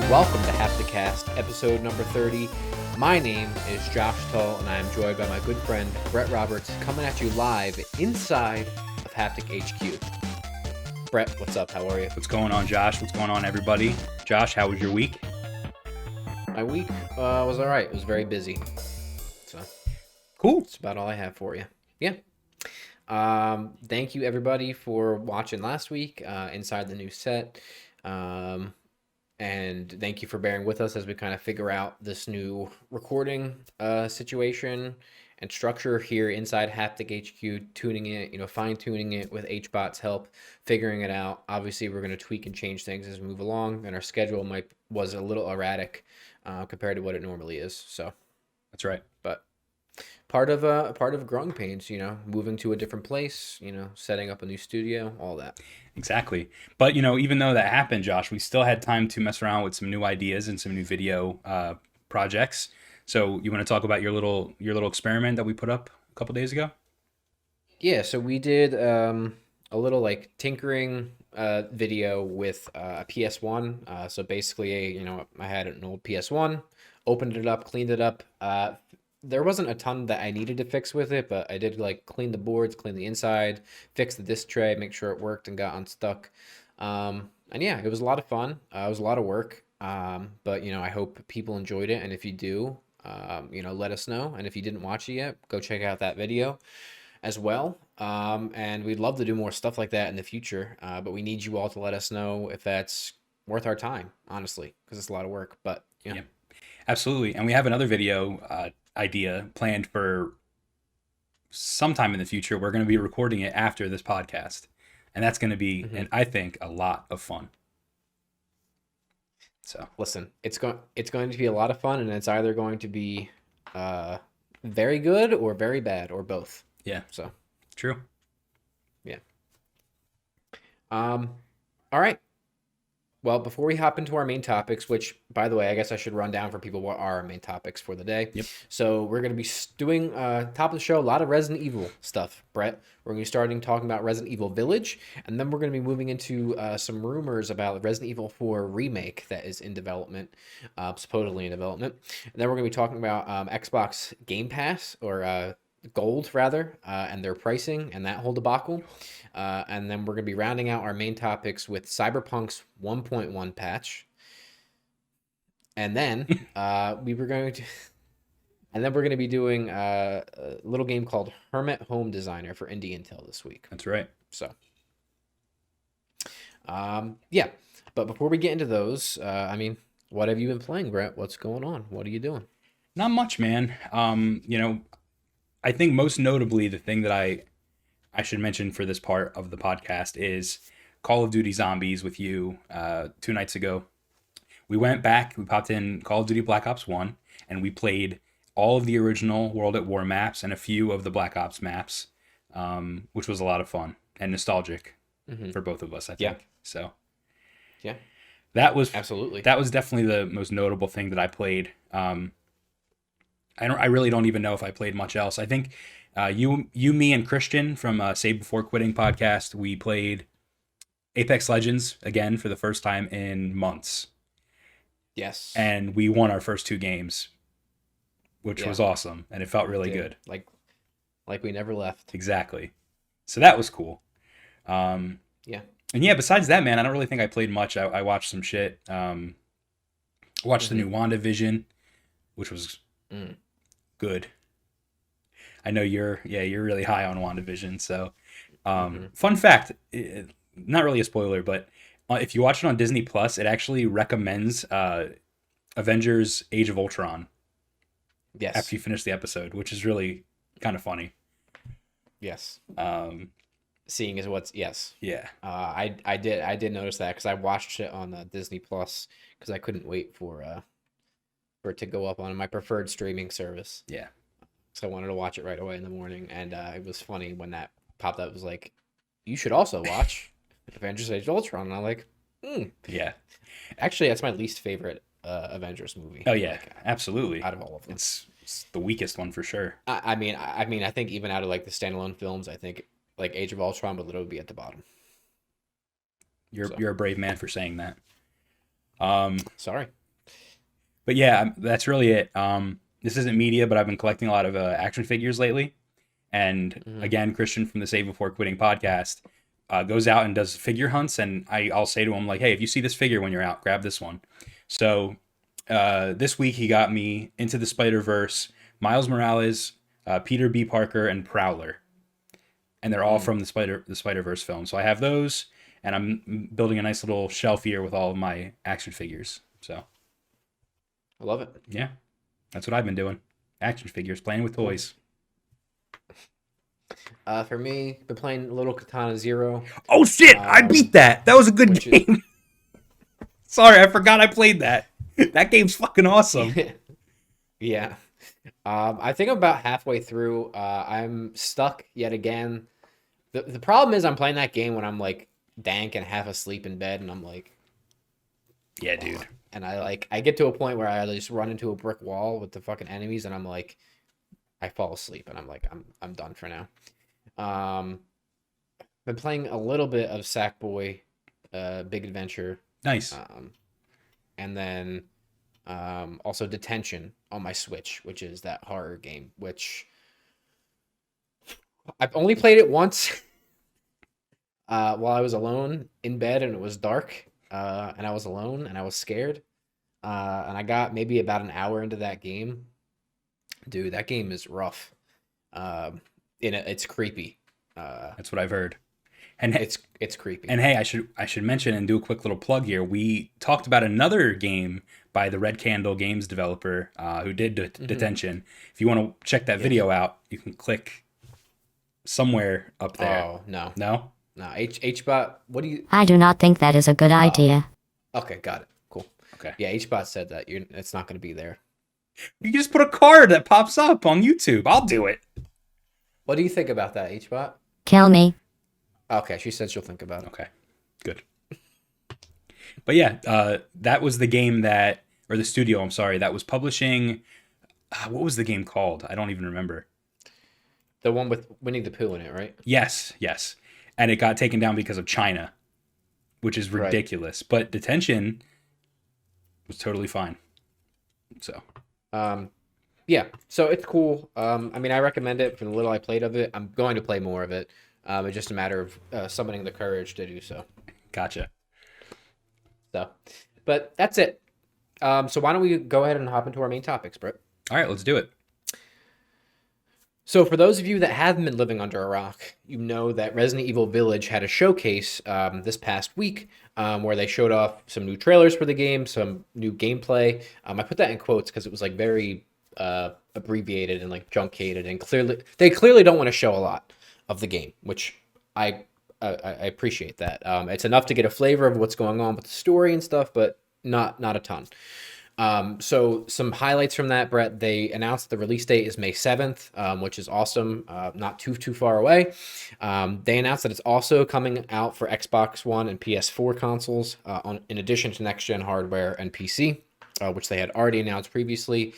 Welcome to Hapticast, episode number 30. My name is Josh Tull, and I am joined by my good friend Brett Roberts, coming at you live inside of Haptic HQ. Brett, what's up? How are you? What's going on, Josh? What's going on, everybody? Josh, how was your week? My week was all right. It was very busy. So, cool. That's about all I have for you. Yeah. Thank you, everybody, for watching last week inside the new set. And thank you for bearing with us as we kind of figure out this new recording situation and structure here inside Haptic HQ, tuning it, fine-tuning it with HBot's help, figuring it out. Obviously, we're going to tweak and change things as we move along, and our schedule was a little erratic compared to what it normally is. So that's right. But part of growing pains, moving to a different place, setting up a new studio, all that. Exactly. But, even though that happened, Josh, we still had time to mess around with some new ideas and some new video projects. So you want to talk about your little experiment that we put up a couple days ago? Yeah, so we did a little like tinkering video with a PS1. So basically, I had an old PS1, opened it up, cleaned it up. There wasn't a ton that I needed to fix with it, but I did like clean the boards, clean the inside, fix the disc tray, make sure it worked and got unstuck. And yeah, it was a lot of fun. It was a lot of work. But I hope people enjoyed it. And if you do, let us know. And if you didn't watch it yet, go check out that video as well. And we'd love to do more stuff like that in the future. But we need you all to let us know if that's worth our time, honestly, because it's a lot of work. But yeah, absolutely. And we have another video idea planned for sometime in the future. We're going to be recording it after this podcast, and that's going to be, and I think, a lot of fun. So listen, it's going to be a lot of fun, and it's either going to be very good or very bad or both. Yeah. So true. Yeah. All right. Well, before we hop into our main topics, which, by the way, I guess I should run down for people what are our main topics for the day. Yep. So we're going to be doing, top of the show, a lot of Resident Evil stuff, Brett. We're going to be starting talking about Resident Evil Village, and then we're going to be moving into some rumors about Resident Evil 4 Remake that is in development, supposedly in development. And then we're going to be talking about Xbox Game Pass, or Gold, rather, and their pricing and that whole debacle. And then we're going to be rounding out our main topics with Cyberpunk's 1.1 patch. And then we're going to be doing a little game called Hermit Home Designer for Indie Intel this week. That's right. So, yeah. But before we get into those, what have you been playing, Brett? What's going on? What are you doing? Not much, man. I think most notably the thing that I should mention for this part of the podcast is Call of Duty Zombies with you 2 nights ago. We went back, we popped in Call of Duty Black Ops 1, and we played all of the original World at War maps and a few of the Black Ops maps, which was a lot of fun and nostalgic for both of us, I think. Yeah. So, yeah, that was absolutely, that was definitely the most notable thing that I played. I really don't even know if I played much else. I think me, and Christian from Save Before Quitting podcast, we played Apex Legends again for the first time in months. Yes. And we won our first 2 games, which was awesome, and it felt really good. Like we never left. Exactly. So that was cool. Yeah. And yeah, besides that, man, I don't really think I played much. I watched some shit. Watched the new WandaVision, which was good. I know you're really high on WandaVision. So, fun fact, not really a spoiler, but if you watch it on Disney Plus, it actually recommends Avengers: Age of Ultron. Yes. After you finish the episode, which is really kind of funny. Yes. Seeing as what's yes. Yeah. I did notice that because I watched it on Disney Plus because I couldn't wait for it to go up on my preferred streaming service. Yeah. So I wanted to watch it right away in the morning, and it was funny when that popped up. It was like, you should also watch Avengers: Age of Ultron. And I'm like, Yeah. Actually, that's my least favorite Avengers movie. Oh yeah, absolutely. Out of all of them, it's the weakest one for sure. I mean, I think even out of like the standalone films, I think like Age of Ultron would literally be at the bottom. You're a brave man for saying that. Sorry. But yeah, that's really it. This isn't media, but I've been collecting a lot of action figures lately. And Mhm. again, Christian from the Save Before Quitting podcast goes out and does figure hunts, and I'll say to him like, "Hey, if you see this figure when you're out, grab this one." So this week he got me Into the Spider Verse, Miles Morales, Peter B. Parker, and Prowler, and they're all Mm. from the Spider Verse film. So I have those, and I'm building a nice little shelf here with all of my action figures. So I love it. yeah, that's what I've been doing. Action figures, playing with Cool. toys. For me, been playing Little Katana Zero, Oh shit! I beat um, that. That was a good which is game. Sorry, I forgot I played that. That game's fucking awesome. yeah. I think I'm about halfway through. I'm stuck yet again. The problem is I'm playing that game when I'm like dank and half asleep in bed, and I'm like, Yeah, ugh. dude. And I get to a point where I just run into a brick wall with the fucking enemies, and I'm like, I fall asleep, and I'm like, I'm done for now. Um, been playing a little bit of Sackboy, Big Adventure, Nice. um, and then also Detention on my Switch, which is that horror game, which I've only played it once while I was alone in bed and it was dark, and I was alone and I was scared. And I got maybe about an hour into that game. Dude, that game is rough. Um, it's creepy. Uh, That's what I've heard. And it's creepy. and hey, I should mention and do a quick little plug here. We talked about another game by the Red Candle Games developer who did Hmm. Detention. If you want to check that Yes. video out, you can click somewhere up there. Oh no, No? no. HBot. What do you? I do not think that is a good Oh, idea. okay, got it. Cool. Okay. Yeah, HBot said that it's not going to be there. You just put a card that pops up on YouTube. I'll do it. What do you think about that, HBot? Kill me. Okay, she said she'll think about it. Okay. Good. But yeah, that was the game that, or the studio, I'm sorry, that was publishing. What was the game called? I don't even remember. The one with Winnie the Pooh in it, right? Yes, yes. And it got taken down because of China, which is Right. ridiculous. But Detention was totally fine. So, Yeah, so it's cool. I mean, I recommend it for the little I played of it. I'm going to play more of it. It's just a matter of summoning the courage to do so. gotcha. So, but that's it. So why don't we go ahead and hop into our main topics, Brett? All right, let's do it. So for those of you that haven't been living under a rock, you know that Resident Evil Village had a showcase this past week where they showed off some new trailers for the game, some new gameplay. I put that in quotes because it was like very abbreviated and like truncated, and they clearly don't want to show a lot of the game, which I appreciate that. It's enough to get a flavor of what's going on with the story and stuff, but not a ton. So some highlights from that, Brett. They announced the release date is May 7th, which is awesome. Not too far away. They announced that it's also coming out for Xbox One and PS4 consoles, in addition to next gen hardware and PC, which they had already announced previously.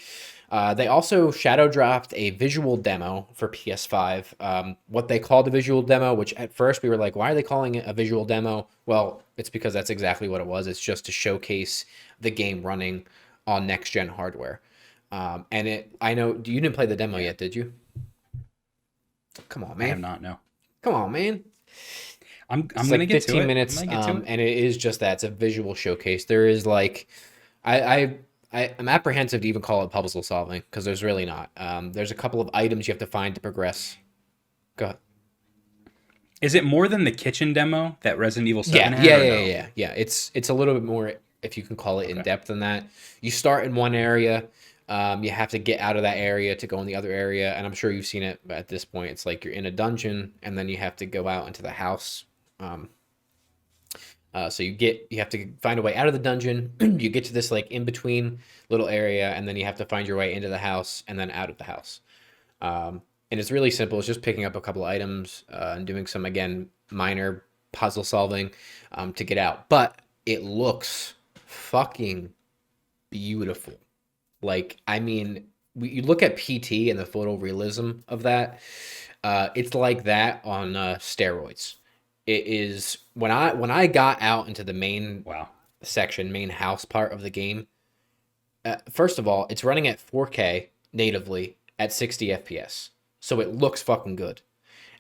They also shadow dropped a visual demo for PS5. What they called a visual demo, which at first we were like, why are they calling it a visual demo? Well, it's because that's exactly what it was. It's just to showcase the game running on next gen hardware. I know you didn't play the demo yet, did you? Come on, I have man. not, no. Come on, man. I'm It's going to like get to 15 it. minutes, I'm going to get to it. and it is just that. It's a visual showcase. There is like, I'm apprehensive to even call it puzzle solving because there's really not. There's a couple of items you have to find to progress. Go ahead. Is it more than the kitchen demo that Resident Evil 7 Yeah, had? yeah, Or yeah, no? yeah, yeah. It's a little bit more, if you can call it, in Okay. depth than that. You start in one area. You have to get out of that area to go in the other area, and I'm sure you've seen it at this point. It's like you're in a dungeon, and then you have to go out into the house. So you have to find a way out of the dungeon. You get to this like in between little area, and then you have to find your way into the house and then out of the house. And it's really simple. It's just picking up a couple of items and doing some again minor puzzle solving to get out. But it looks fucking beautiful. Like I mean, you look at PT and the photorealism of that. It's like that on steroids. It is when I got out into the main Wow. section, main house part of the game. First of all, it's running at 4K natively at 60 FPS, so it looks fucking good.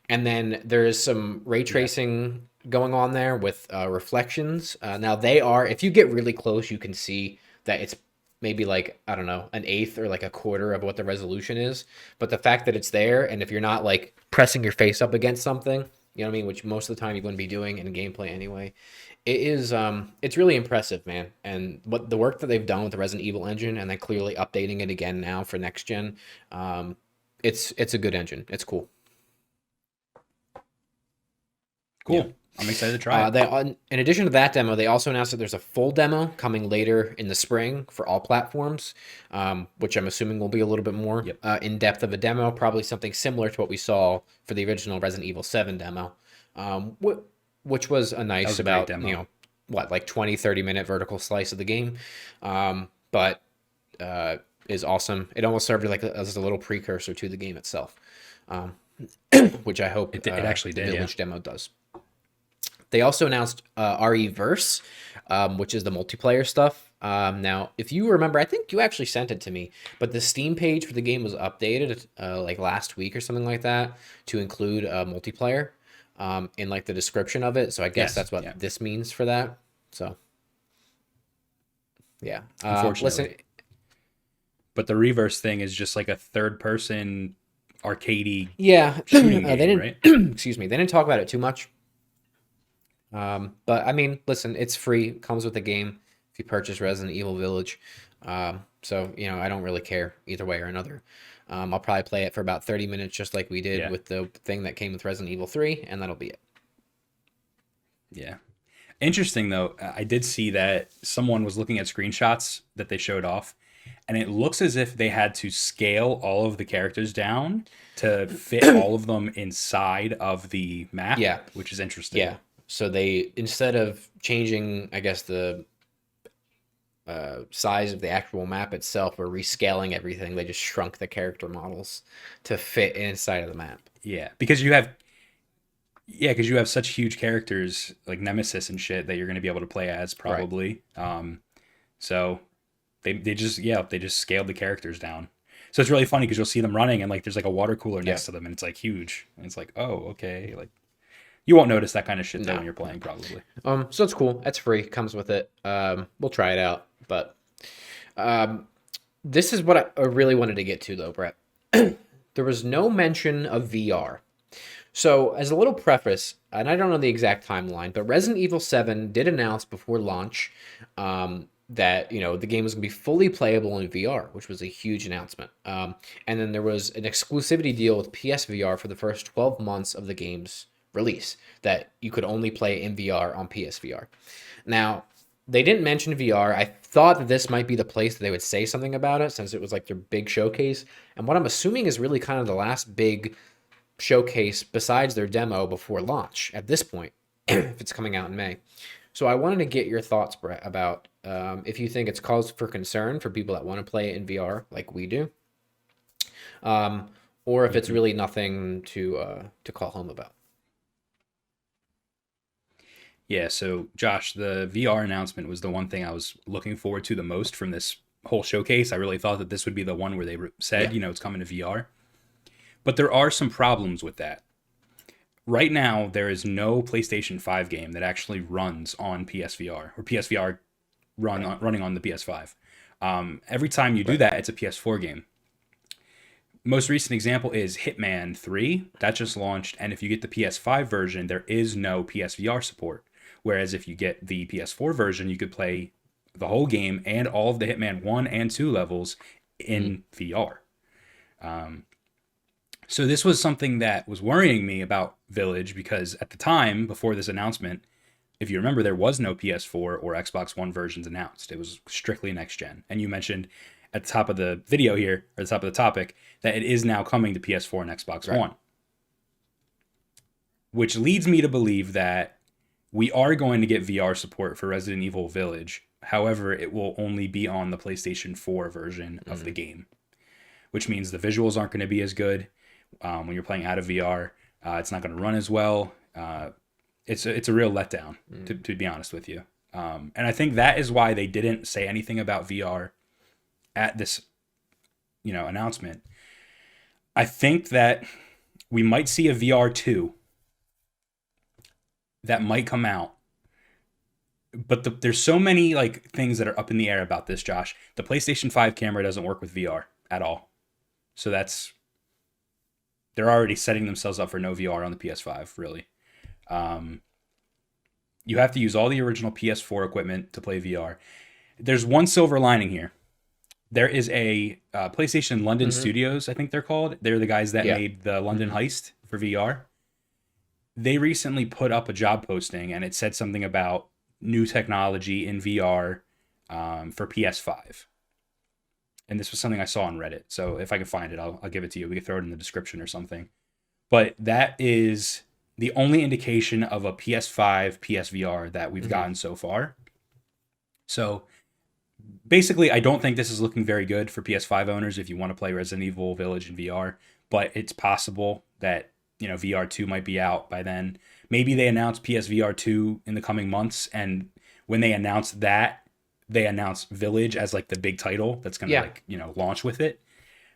And then there's some ray Yeah. tracing going on there with reflections. Now they are, if you get really close, you can see that it's maybe like, I don't know, an eighth or like a quarter of what the resolution is. But the fact that it's there, and if you're not like pressing your face up against something, you know what I mean, which most of the time you wouldn't be doing in gameplay anyway, it is it's really impressive, man. And what the work that they've done with the Resident Evil engine, and then clearly updating it again now for next gen, it's a good engine. It's cool. Cool. Yeah. I'm excited to try it. In addition to that demo, they also announced that there's a full demo coming later in the spring for all platforms, which I'm assuming will be a little bit more in depth of a demo, probably something similar to what we saw for the original Resident Evil 7 demo, which was a nice, was a great about, demo. you know, what, like 20-30 minute vertical slice of the game, but is awesome. It almost served like as a little precursor to the game itself, which I hope It actually the did, Village demo does. They also announced RE-Verse, which is the multiplayer stuff. Now, if you remember, I think you actually sent it to me, but the Steam page for the game was updated like last week or something like that to include multiplayer in like the description of it. So I guess Yes, that's what this means for that. So, yeah. Unfortunately. Listen, But the reverse thing is just like a third-person arcadey yeah, shooting they game, didn't. right? Excuse me, they didn't talk about it too much. But I mean, listen, it's free. It comes with the game if you purchase Resident Evil Village. So, you know, I don't really care either way or another. I'll probably play it for about 30 minutes, just like we did with the thing that came with Resident Evil 3, and that'll be it. Yeah. Interesting, though. I did see that someone was looking at screenshots that they showed off, and it looks as if they had to scale all of the characters down to fit all of them inside of the map, which is interesting. Yeah. So they, instead of changing, I guess, the size of the actual map itself or rescaling everything, they just shrunk the character models to fit inside of the map. Yeah, because you have such huge characters like Nemesis and shit that you're going to be able to play as probably. Right. So they just scaled the characters down. So it's really funny because you'll see them running and like there's like a water cooler next to them and it's like huge and it's like, oh, okay, like. You won't notice that kind of shit though when you're playing, probably. So it's cool. It's free. Comes with it. We'll try it out. But this is what I really wanted to get to, though, Brett. There was no mention of VR. So as a little preface, and I don't know the exact timeline, but Resident Evil 7 did announce before launch that, you know, the game was going to be fully playable in VR, which was a huge announcement. And then there was an exclusivity deal with PSVR for the first 12 months of the game's release, that you could only play in VR on PSVR. Now, they didn't mention VR. I thought that this might be the place that they would say something about it, since it was like their big showcase. And what I'm assuming is really kind of the last big showcase besides their demo before launch at this point, if it's coming out in May. So I wanted to get your thoughts, Brett, about if you think it's cause for concern for people that want to play it in VR like we do, or if it's really nothing to call home about. Yeah, so Josh, the VR announcement was the one thing I was looking forward to the most from this whole showcase. I really thought that this would be the one where they said, you know, it's coming to VR. But there are some problems with that. Right now, there is no PlayStation 5 game that actually runs on PSVR, or PSVR running on the PS5. Every time you do that, it's a PS4 game. Most recent example is Hitman 3. That just launched, and if you get the PS5 version, there is no PSVR support. Whereas if you get the PS4 version, you could play the whole game and all of the Hitman 1 and 2 levels in VR. So this was something that was worrying me about Village, because at the time, before this announcement, if you remember, there was no PS4 or Xbox One versions announced. It was strictly next gen. And you mentioned at the top of the video here, or the top of the topic, that it is now coming to PS4 and Xbox One. Which leads me to believe that we are going to get VR support for Resident Evil Village. However, it will only be on the PlayStation 4 version of the game, which means the visuals aren't going to be as good when you're playing out of VR. It's not going to run as well. It's a real letdown, to be honest with you. And I think that is why they didn't say anything about VR at this, announcement, I think that we might see a VR2 that might come out. But there's so many like things that are up in the air about this, Josh. The PlayStation 5 camera doesn't work with VR at all. So they're already setting themselves up for no VR on the PS5, really. You have to use all the original PS4 equipment to play VR. There's one silver lining here. There is a PlayStation London Studios, I think they're called. They're the guys that made the London Heist for VR. They recently put up a job posting, and it said something about new technology in VR for PS5. And this was something I saw on Reddit. So if I can find it, I'll give it to you. We can throw it in the description or something. But that is the only indication of a PS5 PSVR that we've gotten so far. So basically, I don't think this is looking very good for PS5 owners if you want to play Resident Evil Village in VR. But it's possible that VR2 might be out by then. Maybe they announce PSVR 2 in the coming months, and when they announce that, they announce Village as like the big title that's gonna launch with it.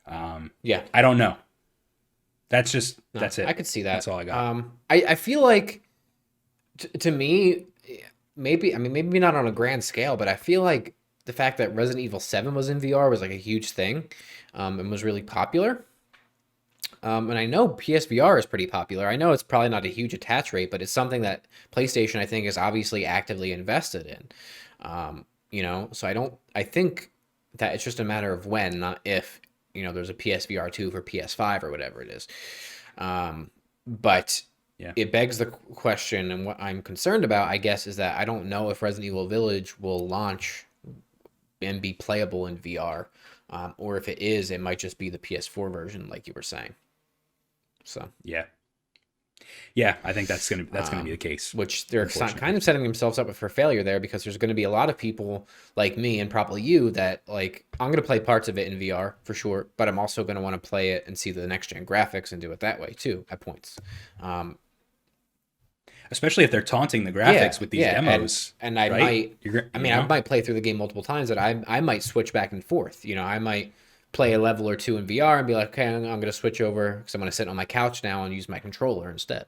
I don't know. That's it. I could see that. That's all I got. I feel like to me, maybe not on a grand scale, but I feel like the fact that Resident Evil 7 was in VR was like a huge thing, and was really popular. And I know PSVR is pretty popular. I know it's probably not a huge attach rate, but it's something that PlayStation, I think, is obviously actively invested in. So I think that it's just a matter of when, not if, there's a PSVR 2 for PS5 or whatever it is. But it begs the question, and what I'm concerned about, I guess, is that I don't know if Resident Evil Village will launch and be playable in VR, or if it is, it might just be the PS4 version, like you were saying. So I think that's gonna be the case. Which they're kind of setting themselves up for failure there, because there's going to be a lot of people like me and probably you that like, I'm going to play parts of it in VR for sure, but I'm also going to want to play it and see the next gen graphics and do it that way too at points. Especially if they're taunting the graphics with these demos. And I might, I might play through the game multiple times, and I might switch back and forth. I might play a level or two in VR and be like, okay, I'm going to switch over because I'm going to sit on my couch now and use my controller instead.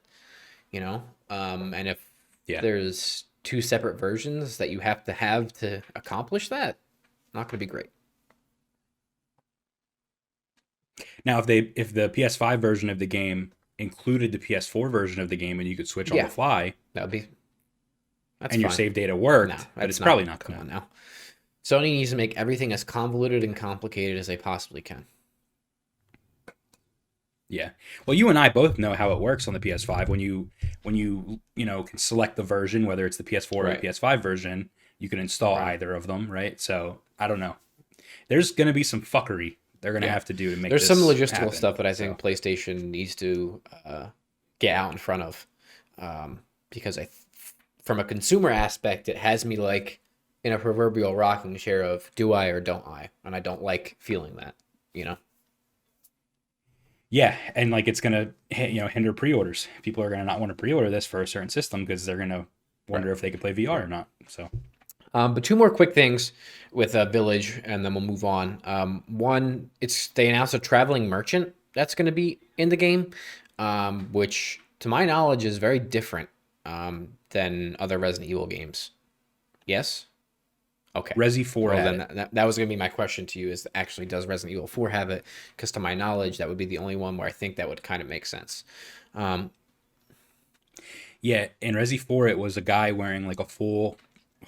And if there's two separate versions that you have to accomplish that, not going to be great. Now, if the PS5 version of the game included the PS4 version of the game and you could switch on the fly, that's and fine. Your save data worked, but it's probably not going to. Now. Sony needs to make everything as convoluted and complicated as they possibly can. Yeah. Well, you and I both know how it works on the PS5. When you can select the version, whether it's the PS4 or the PS5 version, you can install either of them, right? So I don't know. There's going to be some fuckery they're going to have to do to make. There's this some logistical happen, stuff that I think PlayStation needs to get out in front of, because from a consumer aspect, it has me like in a proverbial rocking chair of do I or don't I, and I don't like feeling that, Yeah, and like it's gonna hinder pre-orders. People are gonna not want to pre-order this for a certain system because they're gonna wonder if they could play VR or not. So, but two more quick things with Village, and then we'll move on. One, they announced a traveling merchant that's going to be in the game, which to my knowledge is very different than other Resident Evil games. Yes. Okay. Resi 4 well, then that was going to be my question to you, is actually does Resident Evil 4 have it? Because to my knowledge, that would be the only one where I think that would kind of make sense. Yeah, in Resi 4, it was a guy wearing like a full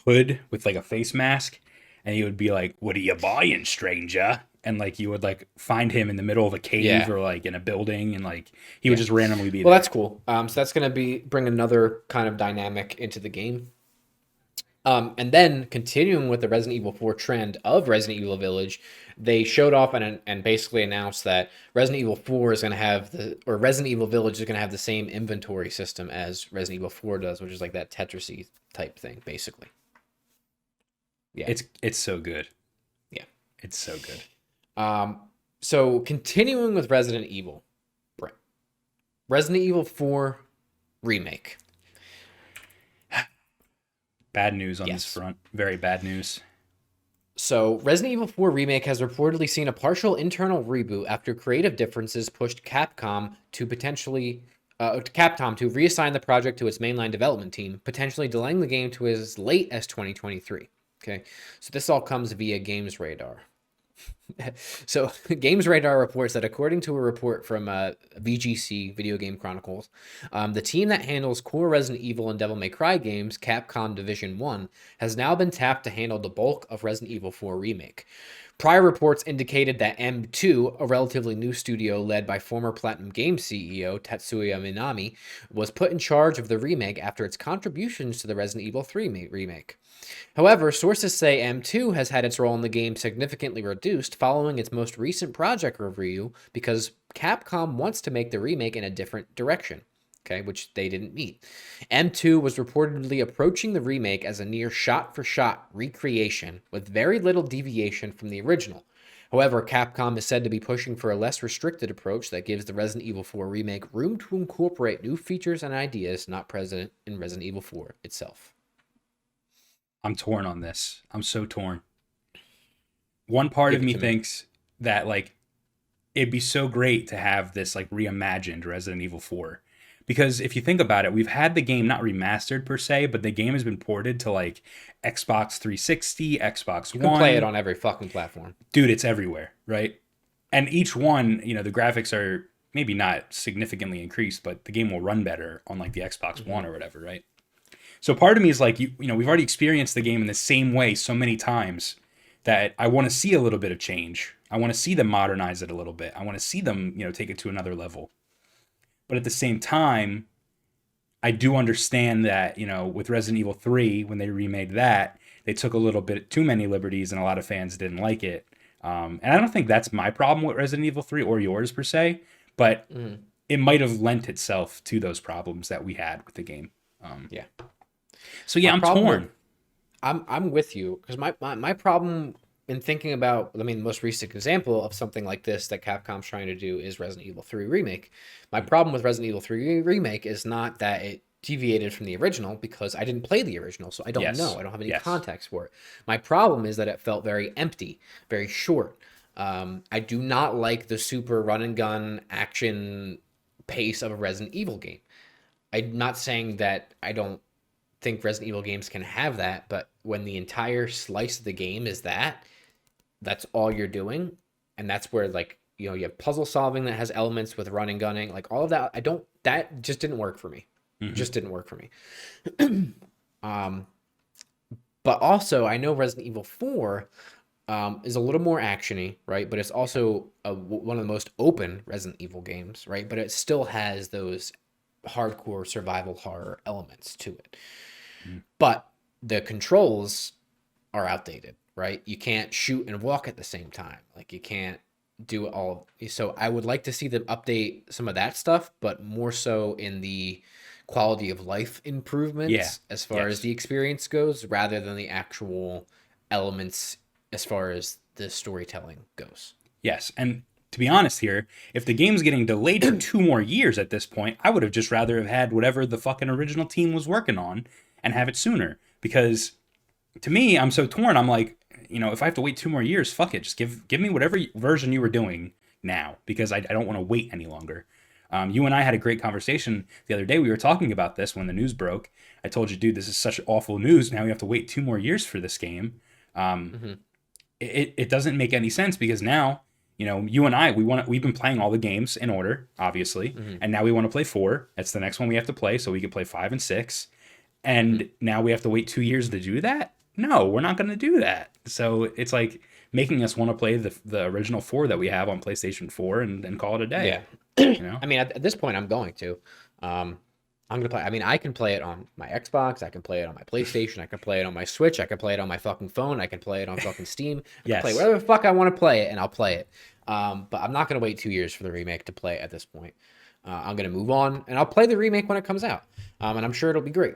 hood with like a face mask, and he would be like, "What are you buying, stranger?" And like you would like find him in the middle of a cave or like in a building, and like he would just randomly be there. Well, that's cool. So that's going to bring another kind of dynamic into the game. And then continuing with the Resident Evil 4 trend of Resident Evil Village, they showed off and basically announced that Resident Evil 4 is going to have Resident Evil Village is going to have the same inventory system as Resident Evil 4 does, which is like that Tetris-y type thing, basically. Yeah, it's so good. Yeah, it's so good. So continuing with Resident Evil, Brett, Resident Evil 4 Remake. Bad news on this front. Very bad news. So, Resident Evil 4 Remake has reportedly seen a partial internal reboot after creative differences pushed Capcom to reassign the project to its mainline development team, potentially delaying the game to as late as 2023. Okay, so this all comes via Games Radar. So, Games Radar reports that according to a report from VGC, Video Game Chronicles, the team that handles core Resident Evil and Devil May Cry games, Capcom Division 1, has now been tapped to handle the bulk of Resident Evil 4 Remake. Prior reports indicated that M2, a relatively new studio led by former Platinum Games CEO Tetsuya Minami, was put in charge of the remake after its contributions to the Resident Evil 3 remake. However, sources say M2 has had its role in the game significantly reduced following its most recent project review because Capcom wants to make the remake in a different direction, okay, which they didn't meet. M2 was reportedly approaching the remake as a near shot-for-shot recreation with very little deviation from the original. However, Capcom is said to be pushing for a less restricted approach that gives the Resident Evil 4 remake room to incorporate new features and ideas not present in Resident Evil 4 itself. I'm torn on this. I'm so torn. One part of me thinks that like it'd be so great to have this like reimagined Resident Evil 4. Because if you think about it, we've had the game not remastered per se, but the game has been ported to like Xbox 360, Xbox One. You can play it on every fucking platform. Dude, it's everywhere, right? And each one, you know, the graphics are maybe not significantly increased, but the game will run better on like the Xbox One or whatever, right? So part of me is like, you know, we've already experienced the game in the same way so many times that I want to see a little bit of change. I want to see them modernize it a little bit. I want to see them, you know, take it to another level. But at the same time, I do understand that, you know, with Resident Evil 3, when they remade that, they took a little bit too many liberties and a lot of fans didn't like it. And I don't think that's my problem with Resident Evil 3 or yours per se, but it might have lent itself to those problems that we had with the game. Yeah. So yeah, I'm torn. I'm with you because my problem in thinking about, I mean, the most recent example of something like this that Capcom's trying to do is Resident Evil 3 Remake. My problem with Resident Evil 3 Remake is not that it deviated from the original, because I didn't play the original, so I don't know. I don't have any context for it. My problem is that it felt very empty, very short. I do not like the super run and gun action pace of a Resident Evil game. I'm not saying that I don't think Resident Evil games can have that, but when the entire slice of the game is that's all you're doing, and that's where, like, you know, you have puzzle solving that has elements with running, gunning, like all of that, that just didn't work for me. It just didn't work for me. But also, I know Resident Evil 4 is a little more actiony, right? But it's also one of the most open Resident Evil games, right? But it still has those hardcore survival horror elements to it. But the controls are outdated, right? You can't shoot and walk at the same time. Like, you can't do it all. So I would like to see them update some of that stuff, but more so in the quality of life improvements as far as the experience goes, rather than the actual elements as far as the storytelling goes. Yes, and to be honest here, if the game's getting delayed for 2 more years at this point, I would have just rather have had whatever the fucking original team was working on and have it sooner. Because to me, I'm so torn. I'm like, you know, if I have to wait 2 more years, fuck it. Just give me whatever version you were doing now, because I don't want to wait any longer. You and I had a great conversation the other day. We were talking about this when the news broke. I told you, dude, this is such awful news. Now we have to wait 2 more years for this game. It doesn't make any sense, because now, you know, you and I, we've been playing all the games in order, obviously, and now we want to play 4. That's the next one we have to play, so we can play 5 and 6. And now we have to wait 2 years to do that? No, we're not going to do that. So it's like making us want to play the original 4 that we have on PlayStation 4 and call it a day. Yeah. You know? I mean, at this point, I'm going to. I'm going to play. I mean, I can play it on my Xbox. I can play it on my PlayStation. I can play it on my Switch. I can play it on my fucking phone. I can play it on fucking Steam. I can play whatever the fuck I want to play it, and I'll play it. But I'm not going to wait 2 years for the remake to play it at this point. I'm going to move on, and I'll play the remake when it comes out. And I'm sure it'll be great.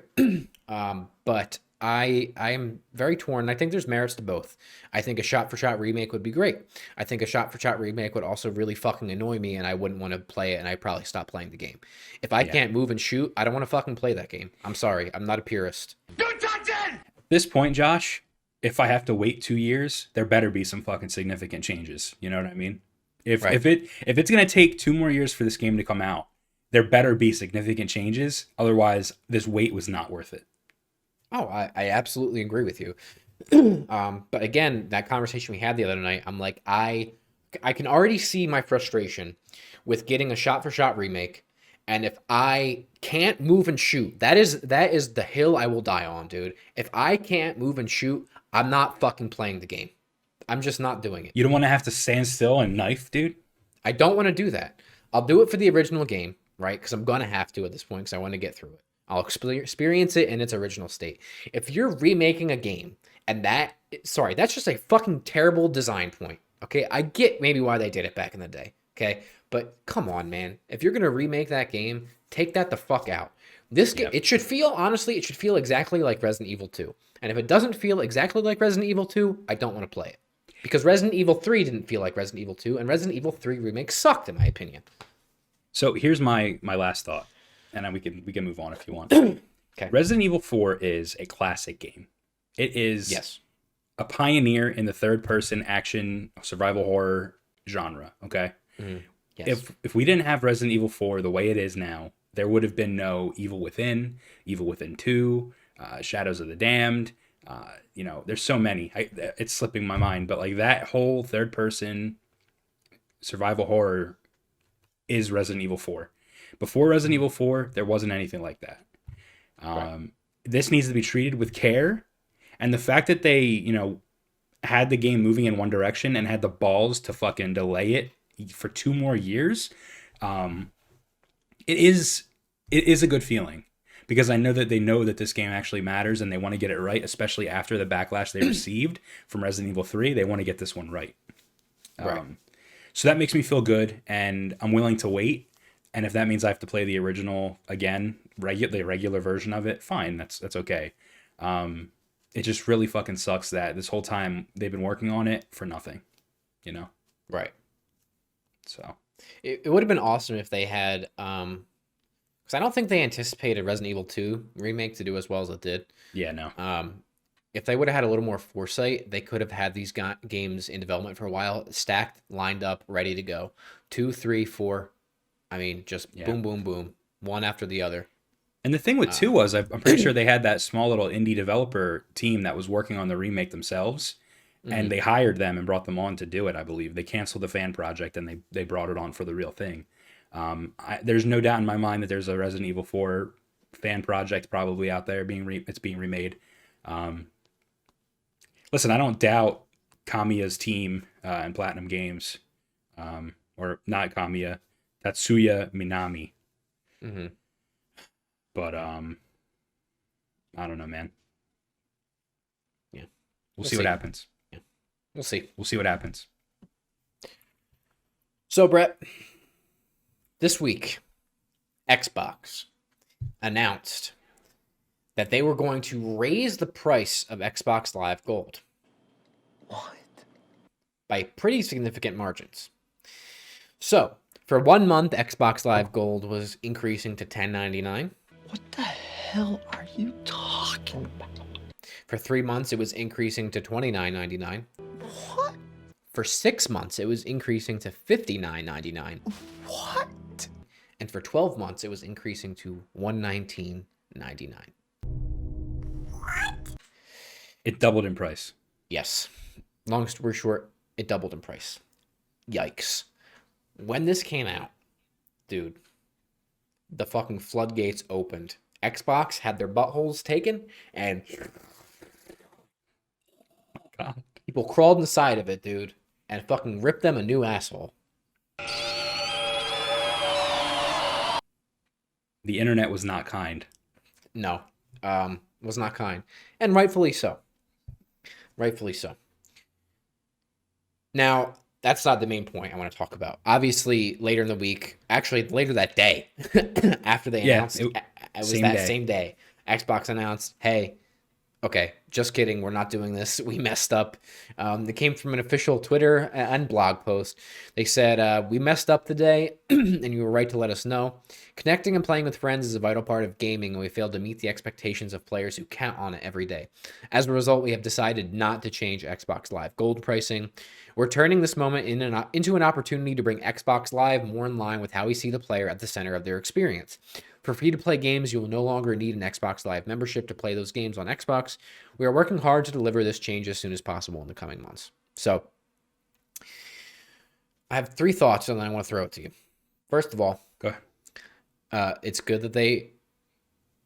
But I'm very torn. I think there's merits to both. I think a shot-for-shot remake would be great. I think a shot-for-shot remake would also really fucking annoy me, and I wouldn't want to play it, and I'd probably stop playing the game. If I can't move and shoot, I don't want to fucking play that game. I'm sorry. I'm not a purist. At this point, Josh, if I have to wait 2 years, there better be some fucking significant changes. You know what I mean? If Right. if it's gonna take 2 more years for this game to come out, there better be significant changes. Otherwise, this wait was not worth it. Oh, I absolutely agree with you. But again, that conversation we had the other night, I'm like, I can already see my frustration with getting a shot for shot remake. And if I can't move and shoot, that is the hill I will die on, dude. If I can't move and shoot, I'm not fucking playing the game. I'm just not doing it. You don't want to have to stand still and knife, dude. I don't want to do that. I'll do it for the original game, right? Because I'm gonna have to at this point because I want to get through it. I'll experience it in its original state. If you're remaking a game and that's just a fucking terrible design point. Okay, I get maybe why they did it back in the day. Okay, but come on, man. If you're gonna remake that game, take that the fuck out. This game, it should feel honestly, it should feel exactly like Resident Evil 2. And if it doesn't feel exactly like Resident Evil 2, I don't want to play it. Because Resident Evil 3 didn't feel like Resident Evil 2, and Resident Evil 3 Remake sucked, in my opinion. So here's my last thought, and then we can move on if you want. Okay. Resident Evil 4 is a classic game. It is Yes. a pioneer in the third-person action survival horror genre. Okay. Yes. If we didn't have Resident Evil 4 the way it is now, there would have been no Evil Within, Evil Within 2, Shadows of the Damned. There's so many. It's slipping my mind, but like that whole third-person survival horror is Resident Evil 4. Before Resident Evil 4, there wasn't anything like that. Right. This needs to be treated with care, and the fact that they, had the game moving in one direction and had the balls to fucking delay it for 2 more years, it is a good feeling, because I know that they know that this game actually matters and they want to get it right, especially after the backlash they received from Resident Evil 3. They want to get this one right. Right. So that makes me feel good, and I'm willing to wait. And if that means I have to play the original again, the regular version of it, fine, that's okay. It just really fucking sucks that this whole time they've been working on it for nothing, Right. So It would have been awesome if they had, because I don't think they anticipated Resident Evil 2 Remake to do as well as it did. yeah, no. If they would have had a little more foresight, they could have had these games in development for a while, stacked, lined up, ready to go. 2, 3, 4. I mean, just boom, boom, boom, one after the other. And the thing with 2 was, I'm pretty sure they had that small little indie developer team that was working on the remake themselves, and they hired them and brought them on to do it, I believe. They canceled the fan project and they brought it on for the real thing. There's no doubt in my mind that there's a Resident Evil 4 fan project probably out there it's being remade. Listen, I don't doubt Kamiya's team and Platinum Games, or not Kamiya, Tatsuya Minami. Mm-hmm. But I don't know, man. Yeah, we'll see what happens. Yeah, we'll see. We'll see what happens. So, Brett, this week, Xbox announced that they were going to raise the price of Xbox Live Gold. What? By pretty significant margins. So, for 1 month, Xbox Live Gold was increasing to $10.99. What the hell are you talking about? For 3 months, it was increasing to $29.99. What? For 6 months, it was increasing to $59.99. What? And for 12 months, it was increasing to $119.99. It doubled in price. Yes. Long story short, it doubled in price. Yikes. When this came out, dude, the fucking floodgates opened. Xbox had their buttholes taken, and God. people crawled inside of it, dude, and fucking ripped them a new asshole. The internet was not kind. No, was not kind. And rightfully so. Rightfully so. Now, that's not the main point I want to talk about. Obviously, later in the week, actually later that day, after they announced, it was that same day, Xbox announced, hey, Okay, just kidding. We're not doing this. We messed up. It came from an official Twitter and blog post. They said, we messed up today, and you were right to let us know. Connecting and playing with friends is a vital part of gaming, and we failed to meet the expectations of players who count on it every day. As a result, we have decided not to change Xbox Live Gold pricing. We're turning this moment into an opportunity to bring Xbox Live more in line with how we see the player at the center of their experience. For free-to-play games, you will no longer need an Xbox Live membership to play those games on Xbox. We are working hard to deliver this change as soon as possible in the coming months. So, I have 3 thoughts, and then I want to throw it to you. First of all, Go ahead. it's good that they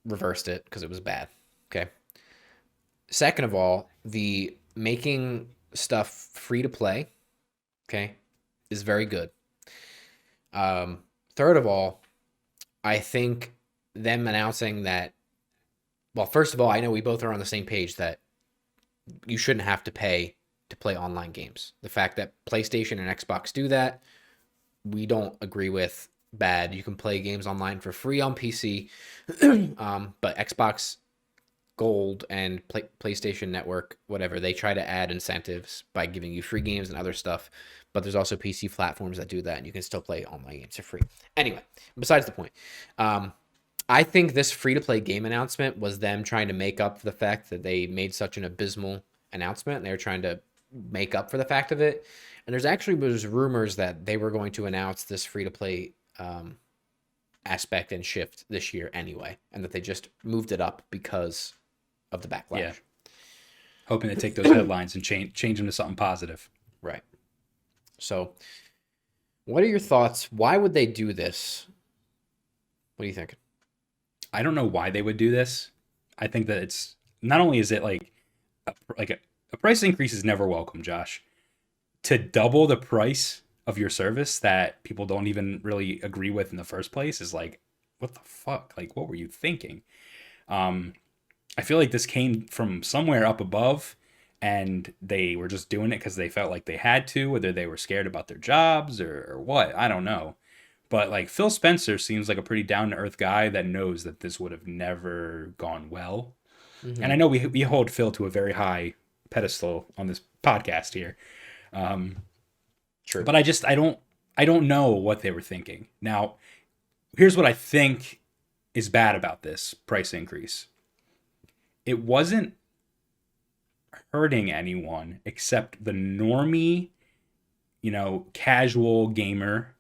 reversed it because it was bad. Okay. Second of all, the making stuff free to play, okay, is very good. Third of all, I think them announcing that, well, first of all, I know we both are on the same page that you shouldn't have to pay to play online games. The fact that PlayStation and Xbox do that, we don't agree with. Bad. You can play games online for free on PC, but Xbox Gold and PlayStation Network, whatever, they try to add incentives by giving you free games and other stuff. But there's also PC platforms that do that, and you can still play online games for free. Anyway, besides the point, I think this free-to-play game announcement was them trying to make up for the fact that they made such an abysmal announcement, and they were trying to make up for the fact of it. And there's rumors that they were going to announce this free-to-play aspect and shift this year anyway, and that they just moved it up because of the backlash. Yeah. Hoping to take those headlines and change them to something positive. Right. So, what are your thoughts? Why would they do this? What do you think? I don't know why they would do this. I think that it's not only is it like a price increase is never welcome, Josh. To double the price of your service that people don't even really agree with in the first place is like, what the fuck? Like, what were you thinking? I feel like this came from somewhere up above, and they were just doing it because they felt like they had to, whether they were scared about their jobs or what. I don't know. But like Phil Spencer seems like a pretty down-to-earth guy that knows that this would have never gone well. Mm-hmm. And I know we hold Phil to a very high pedestal on this podcast here. True. But I don't know what they were thinking. Now, here's what I think is bad about this price increase. It wasn't hurting anyone except the normie, casual gamer,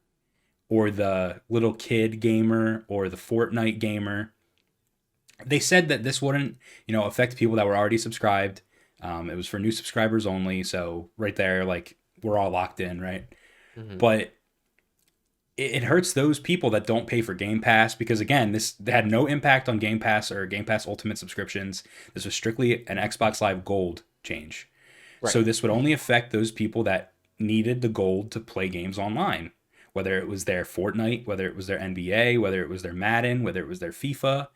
or the little kid gamer, or the Fortnite gamer. They said that this wouldn't, affect people that were already subscribed. It was for new subscribers only. So right there, like, we're all locked in, right? Mm-hmm. But it hurts those people that don't pay for Game Pass because, again, this had no impact on Game Pass or Game Pass Ultimate subscriptions. This was strictly an Xbox Live Gold change. Right. So this would only affect those people that needed the gold to play games online, whether it was their Fortnite, whether it was their NBA, whether it was their Madden, whether it was their FIFA.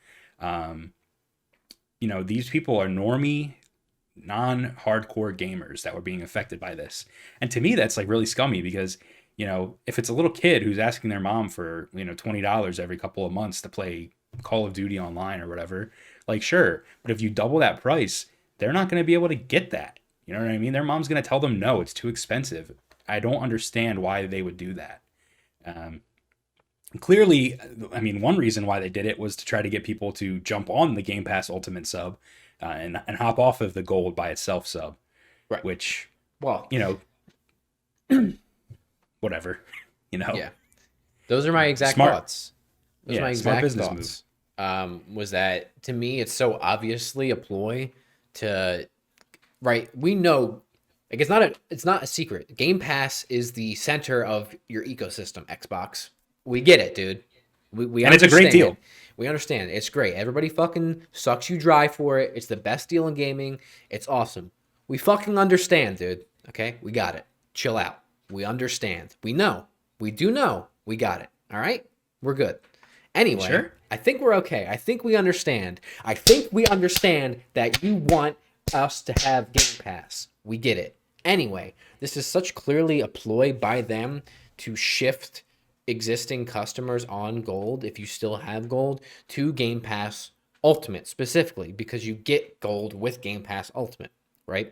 These people are normie, non-hardcore gamers that were being affected by this. And to me, that's like really scummy because, if it's a little kid who's asking their mom for, $20 every couple of months to play Call of Duty online or whatever, like, sure. But if you double that price, they're not going to be able to get that. You know what I mean? Their mom's going to tell them, no, it's too expensive. I don't understand why they would do that. Clearly, one reason why they did it was to try to get people to jump on the Game Pass Ultimate sub and hop off of the gold by itself sub, right? Which, well, whatever, Yeah, those are my exact thoughts. Those are my exact business thoughts. Was that to me? It's so obviously a ploy to, right? We know, like, it's not a secret. Game Pass is the center of your ecosystem. Xbox, we get it, dude. We and it's a great deal. We understand. It's great. Everybody fucking sucks you dry for it. It's the best deal in gaming. It's awesome. We fucking understand, dude. Okay? We got it. Chill out. We understand. We know. We do know. We got it. All right? We're good. Anyway, sure. I think we're okay. I think we understand. I think we understand that you want us to have Game Pass. We get it. Anyway, this is such clearly a ploy by them to shift existing customers on Gold, if you still have Gold, to Game Pass Ultimate specifically, because you get gold with Game Pass Ultimate, right?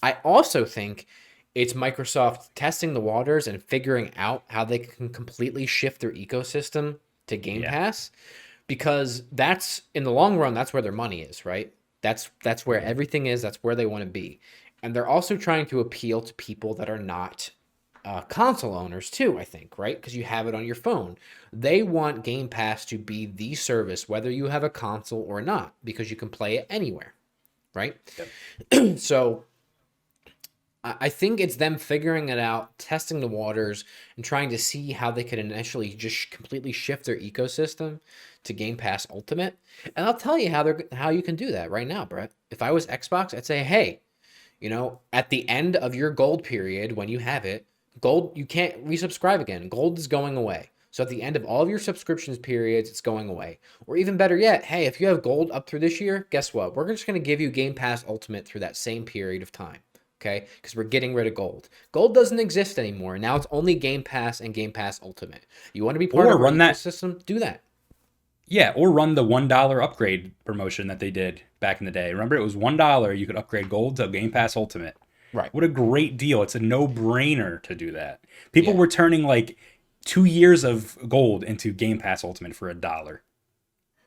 I also think it's Microsoft testing the waters and figuring out how they can completely shift their ecosystem to Game Pass, because that's, in the long run, that's where their money is, right? That's where everything is. That's where they want to be. And they're also trying to appeal to people that are not console owners too, I think, right? Because you have it on your phone. They want Game Pass to be the service, whether you have a console or not, because you can play it anywhere, right? Yep. So I think it's them figuring it out, testing the waters, and trying to see how they could initially just completely shift their ecosystem to Game Pass Ultimate. And I'll tell you how you can do that right now, Brett. If I was Xbox, I'd say, hey, at the end of your gold period, when you have it, gold, you can't resubscribe again. Gold is going away. So at the end of all of your subscriptions periods, it's going away. Or even better yet, hey, if you have gold up through this year, guess what? We're just going to give you Game Pass Ultimate through that same period of time. Okay? Because we're getting rid of gold. Gold doesn't exist anymore. Now it's only Game Pass and Game Pass Ultimate. You want to be part of our system? Do that. Yeah, or run the $1 upgrade promotion that they did back in the day. Remember, it was $1. You could upgrade gold to Game Pass Ultimate. Right. What a great deal. It's a no-brainer to do that. People were turning like 2 years of gold into Game Pass Ultimate for $1.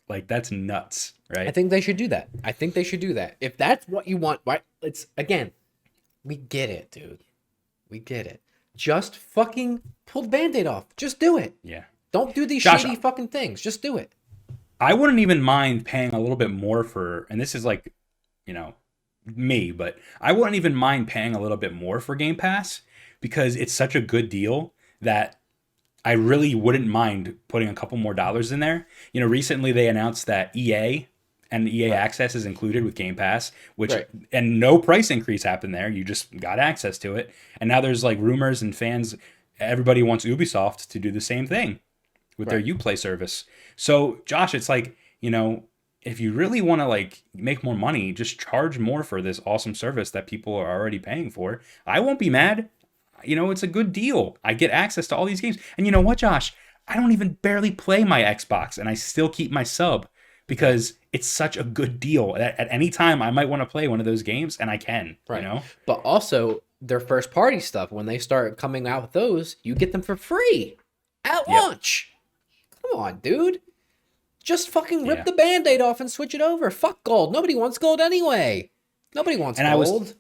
Like, that's nuts, right? I think they should do that. If that's what you want, right? It's, again, we get it, dude. We get it. Just fucking pull the Band-Aid off. Just do it. Yeah. Don't do these Josh, shitty fucking things. Just do it. I wouldn't even mind paying a little bit more for, and this is like, me, but I wouldn't even mind paying a little bit more for Game Pass because it's such a good deal that I really wouldn't mind putting a couple more dollars in there. Recently they announced that EA and EA Access is included with Game Pass, and no price increase happened there. You just got access to it. And now there's like rumors and fans, everybody wants Ubisoft to do the same thing with their Uplay service. So Josh, it's like, if you really want to like make more money, just charge more for this awesome service that people are already paying for. I won't be mad. It's a good deal. I get access to all these games. And you know what, Josh? I don't even barely play my Xbox and I still keep my sub because it's such a good deal. At any time I might want to play one of those games and I can, But also their first party stuff, when they start coming out with those, you get them for free at launch. Come on, dude. Just fucking rip the Band-Aid off and switch it over. Fuck gold. Nobody wants gold anyway. Nobody wants gold.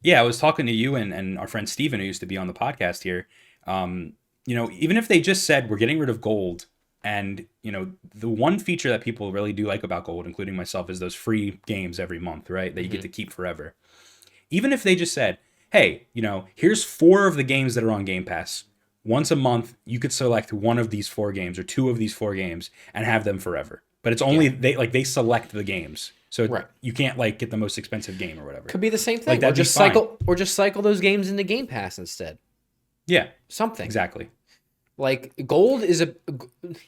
I was talking to you and our friend Steven, who used to be on the podcast here. Even if they just said we're getting rid of gold, and the one feature that people really do like about gold, including myself, is those free games every month, right? That you get to keep forever. Even if they just said, hey, here's 4 of the games that are on Game Pass. Once a month, you could select one of these 4 games or 2 of these 4 games and have them forever. But it's only they select the games, so you can't like get the most expensive game or whatever. Could be the same thing. Or just cycle those games into Game Pass instead. Yeah, something exactly. Like gold is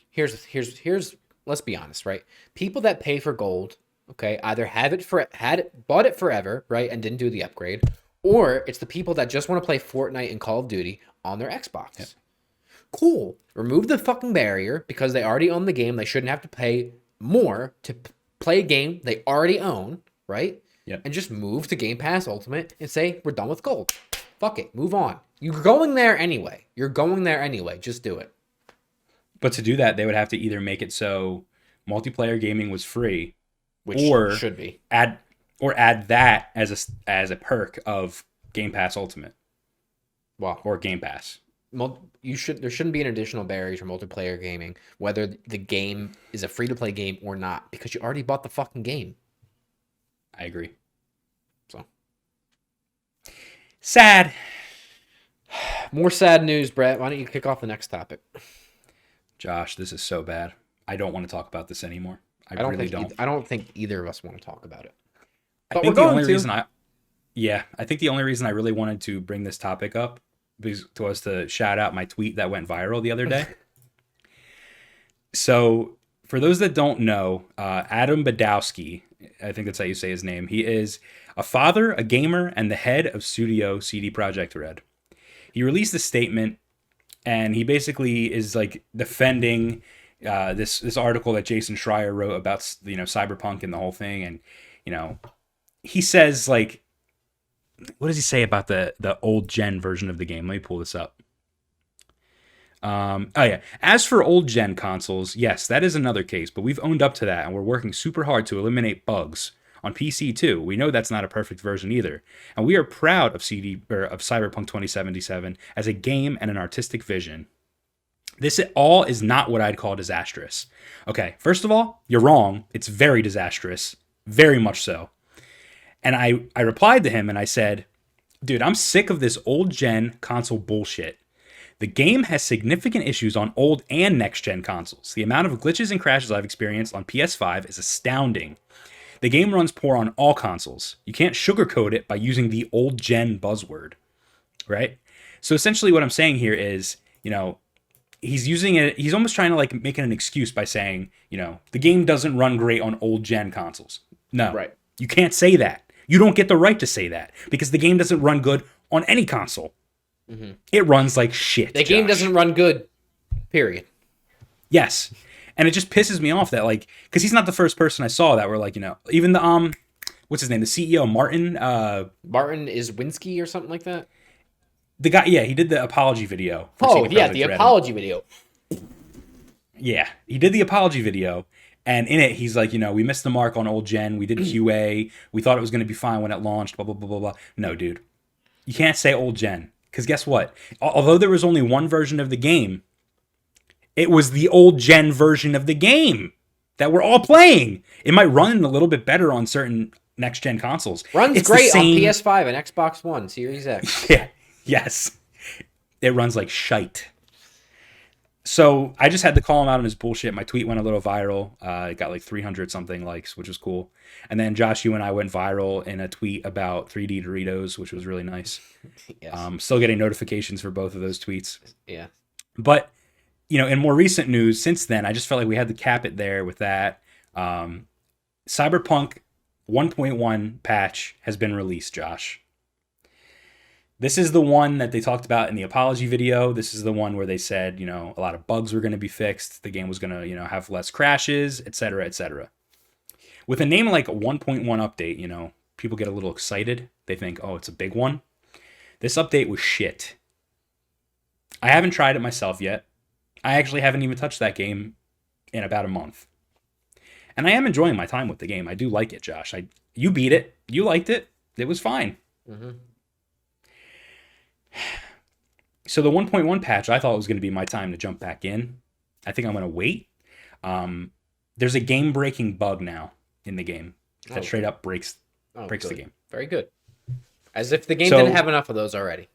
here's let's be honest, right? People that pay for gold, okay, either bought it forever, right, and didn't do the upgrade, or it's the people that just want to play Fortnite and Call of Duty on their Xbox. Yep. Cool. Remove the fucking barrier because they already own the game. They shouldn't have to pay more to play a game they already own, right? Yep. And just move to Game Pass Ultimate and say, we're done with gold. Fuck it. Move on. You're going there anyway. Just do it. But to do that, they would have to either make it so multiplayer gaming was free, which should be. Add that as a perk of Game Pass Ultimate. Wow. Or Game Pass. There shouldn't be an additional barrier for multiplayer gaming, whether the game is a free-to-play game or not, because you already bought the fucking game. I agree. So sad. More sad news, Brett. Why don't you kick off the next topic? Josh, this is so bad. I don't want to talk about this anymore. I don't think either of us want to talk about it. I think the only reason I really wanted to bring this topic up was to shout out my tweet that went viral the other day. So, for those that don't know, Adam Badowski, I think that's how you say his name, he is a father, a gamer, and the head of studio CD Projekt Red. He released a statement, and he basically is like defending this article that Jason Schreier wrote about Cyberpunk and the whole thing, and he says like, what does he say about the old gen version of the game? Let me pull this up. Oh yeah. As for old gen consoles, yes, that is another case, but we've owned up to that, and we're working super hard to eliminate bugs on PC too. We know that's not a perfect version either, and we are proud of Cyberpunk 2077 as a game and an artistic vision. This all is not what I'd call disastrous. Okay, first of all, you're wrong. It's very disastrous, very much so. And I replied to him and I said, dude, I'm sick of this old gen console bullshit. The game has significant issues on old and next gen consoles. The amount of glitches and crashes I've experienced on PS5 is astounding. The game runs poor on all consoles. You can't sugarcoat it by using the old gen buzzword, right? So essentially what I'm saying here is, he's using it, he's almost trying to like make it an excuse by saying, the game doesn't run great on old gen consoles. No, Right. You can't say that. You don't get the right to say that because the game doesn't run good on any console. Mm-hmm. It runs like shit. The game doesn't run good, period. Yes. And it just pisses me off that, like, because he's not the first person I saw that were like, even the, what's his name? The CEO, Martin? Martin Iswinski or something like that? The guy, yeah, he did the apology video. Oh, yeah, the apology video. Yeah, he did the apology video. And in it, he's like, we missed the mark on old gen. We did QA. We thought it was going to be fine when it launched, blah, blah, blah, blah, blah. No, dude. You can't say old gen. Because guess what? Although there was only one version of the game, it was the old gen version of the game that we're all playing. It might run a little bit better on certain next gen consoles. Runs great on PS5 and Xbox One, Series X. Yeah. Yes. It runs like shite. So I just had to call him out on his bullshit. My tweet went a little viral. It got like 300 something likes, which was cool. And then Josh, you and I went viral in a tweet about 3D Doritos, which was really nice. Yes. Still getting notifications for both of those tweets. Yeah. But, in more recent news since then, I just felt like we had to cap it there with that. Cyberpunk 1.1 patch has been released, Josh. This is the one that they talked about in the apology video. This is the one where they said, a lot of bugs were going to be fixed. The game was going to, have less crashes, etc., etc. With a name like a 1.1 update, people get a little excited. They think, oh, it's a big one. This update was shit. I haven't tried it myself yet. I actually haven't even touched that game in about a month. And I am enjoying my time with the game. I do like it, Josh. You beat it. You liked it. It was fine. Mm-hmm. So the 1.1 patch, I thought was going to be my time to jump back in. I think I'm going to wait. There's a game-breaking bug now in the game that straight up breaks the game. Very good. As if the game didn't have enough of those already.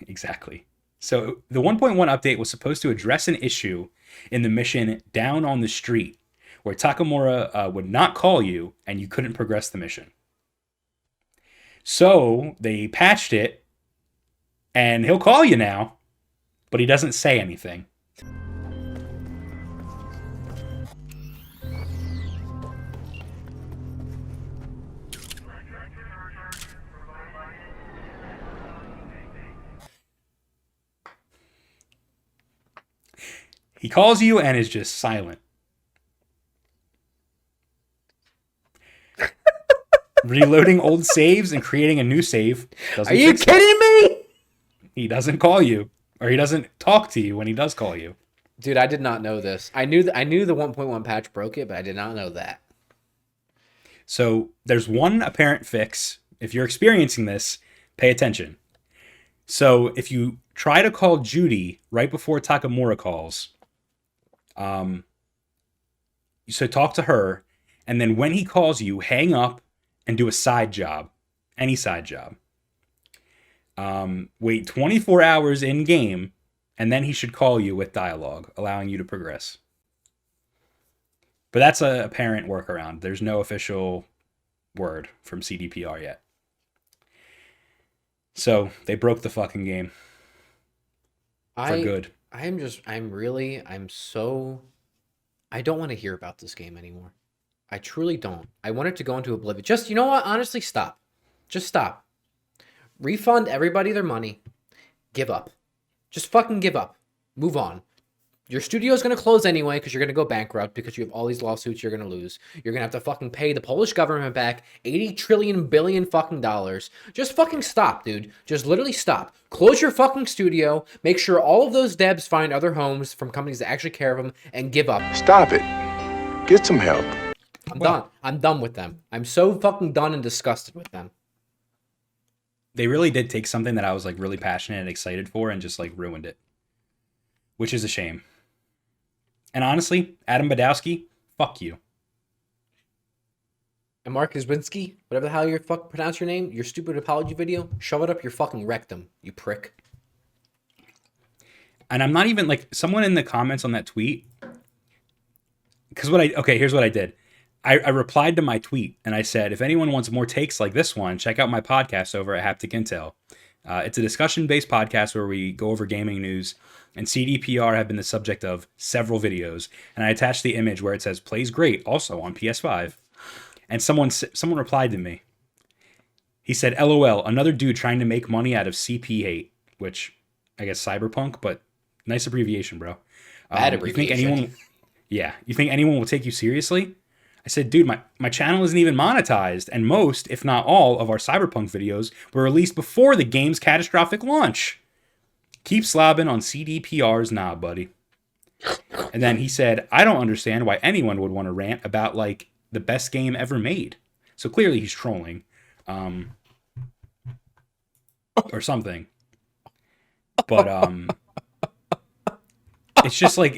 Exactly. So the 1.1 update was supposed to address an issue in the mission Down on the Street, where Takamura would not call you and you couldn't progress the mission. So they patched it, and he'll call you now, but he doesn't say anything. He calls you and is just silent. Reloading old saves and creating a new save. Are you kidding me? He doesn't call you, or he doesn't talk to you when he does call you. Dude, I did not know this. I knew the 1.1 patch broke it, but I did not know that. So there's one apparent fix. If you're experiencing this, pay attention. So if you try to call Judy right before Takamura calls, so talk to her, and then when he calls you, hang up and do a side job, any side job. Wait 24 hours in game, and then he should call you with dialogue, allowing you to progress. But that's a apparent workaround. There's no official word from CDPR yet. So they broke the fucking game. For good. I don't want to hear about this game anymore. I truly don't. I want it to go into oblivion. Just, you know what? Honestly, stop. Just stop. Refund everybody their money. Give up. Just fucking give up. Move on. Your studio is going to close anyway because you're going to go bankrupt because you have all these lawsuits you're going to lose. You're going to have to fucking pay the Polish government back 80 trillion billion fucking dollars. Just fucking stop, dude. Just literally stop. Close your fucking studio. Make sure all of those devs find other homes from companies that actually care of them and give up. Stop it. Get some help. I'm done. I'm done with them. I'm so fucking done and disgusted with them. They really did take something that I was like really passionate and excited for and just like ruined it, which is a shame. And honestly, Adam Badowski, fuck you. And Mark Izwinski, whatever the hell you pronounce your name, your stupid apology video, shove it up your fucking rectum, you prick. And I'm not even like someone in the comments on that tweet. Because here's what I did. I replied to my tweet and I said, if anyone wants more takes like this one, check out my podcast over at Haptic Intel. It's a discussion-based podcast where we go over gaming news, and CDPR have been the subject of several videos. And I attached the image where it says plays great also on PS5. And someone replied to me. He said, LOL, another dude trying to make money out of CP hate, which I guess Cyberpunk, but nice abbreviation, bro. Bad abbreviation. You think anyone will take you seriously? I said, dude, my channel isn't even monetized, and most, if not all, of our Cyberpunk videos were released before the game's catastrophic launch. Keep slobbing on CDPR's knob, buddy. And then he said, I don't understand why anyone would want to rant about, like, the best game ever made. So clearly he's trolling. Or something. But, it's just like,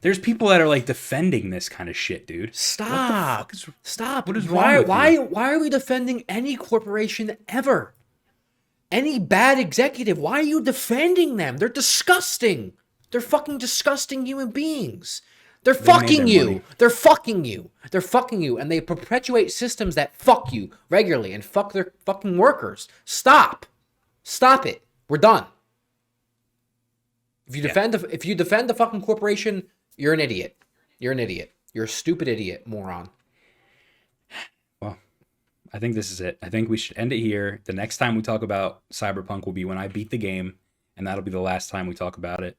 there's people that are like defending this kind of shit, dude. Stop. Stop. What is wrong with you? Why are we defending any corporation ever? Any bad executive? Why are you defending them? They're disgusting. They're fucking disgusting human beings. They're fucking you. Money. They're fucking you. They're fucking you. And they perpetuate systems that fuck you regularly and fuck their fucking workers. Stop. Stop it. We're done. If you defend the fucking corporation, you're an idiot. You're an idiot. You're a stupid idiot, moron. Well, I think this is it. I think we should end it here. The next time we talk about Cyberpunk will be when I beat the game, and that'll be the last time we talk about it.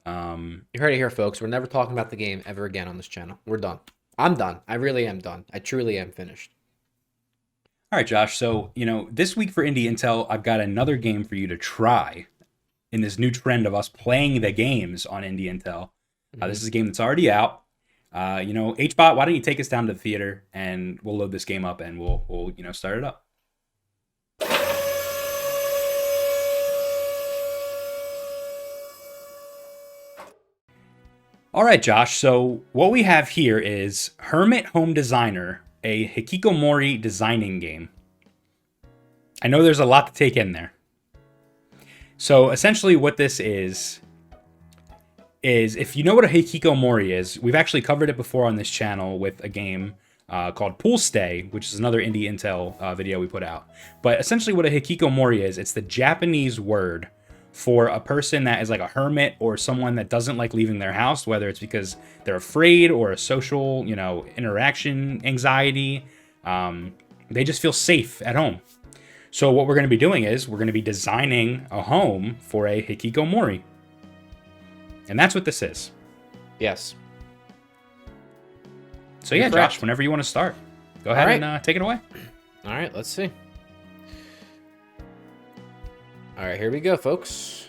You heard it here, folks. We're never talking about the game ever again on this channel. We're done. I'm done. I really am done. I truly am finished. All right, Josh. So, this week for Indie Intel, I've got another game for you to try in this new trend of us playing the games on Indie Intel. This is a game that's already out. HBot, why don't you take us down to the theater and we'll load this game up and we'll start it up. All right, Josh. So what we have here is Hermit Home Designer, a hikikomori designing game. I know there's a lot to take in there. So essentially what this is if you know what a hikikomori is, we've actually covered it before on this channel with a game called Pool Stay, which is another Indie Intel video we put out. But essentially what a hikikomori is, it's the Japanese word for a person that is like a hermit or someone that doesn't like leaving their house, whether it's because they're afraid or a social, interaction anxiety. They just feel safe at home. So what we're going to be doing is we're going to be designing a home for a hikikomori. And that's what this is. Yes. So yeah, Josh, whenever you want to start, go ahead and take it away. All right, let's see. All right, here we go, folks.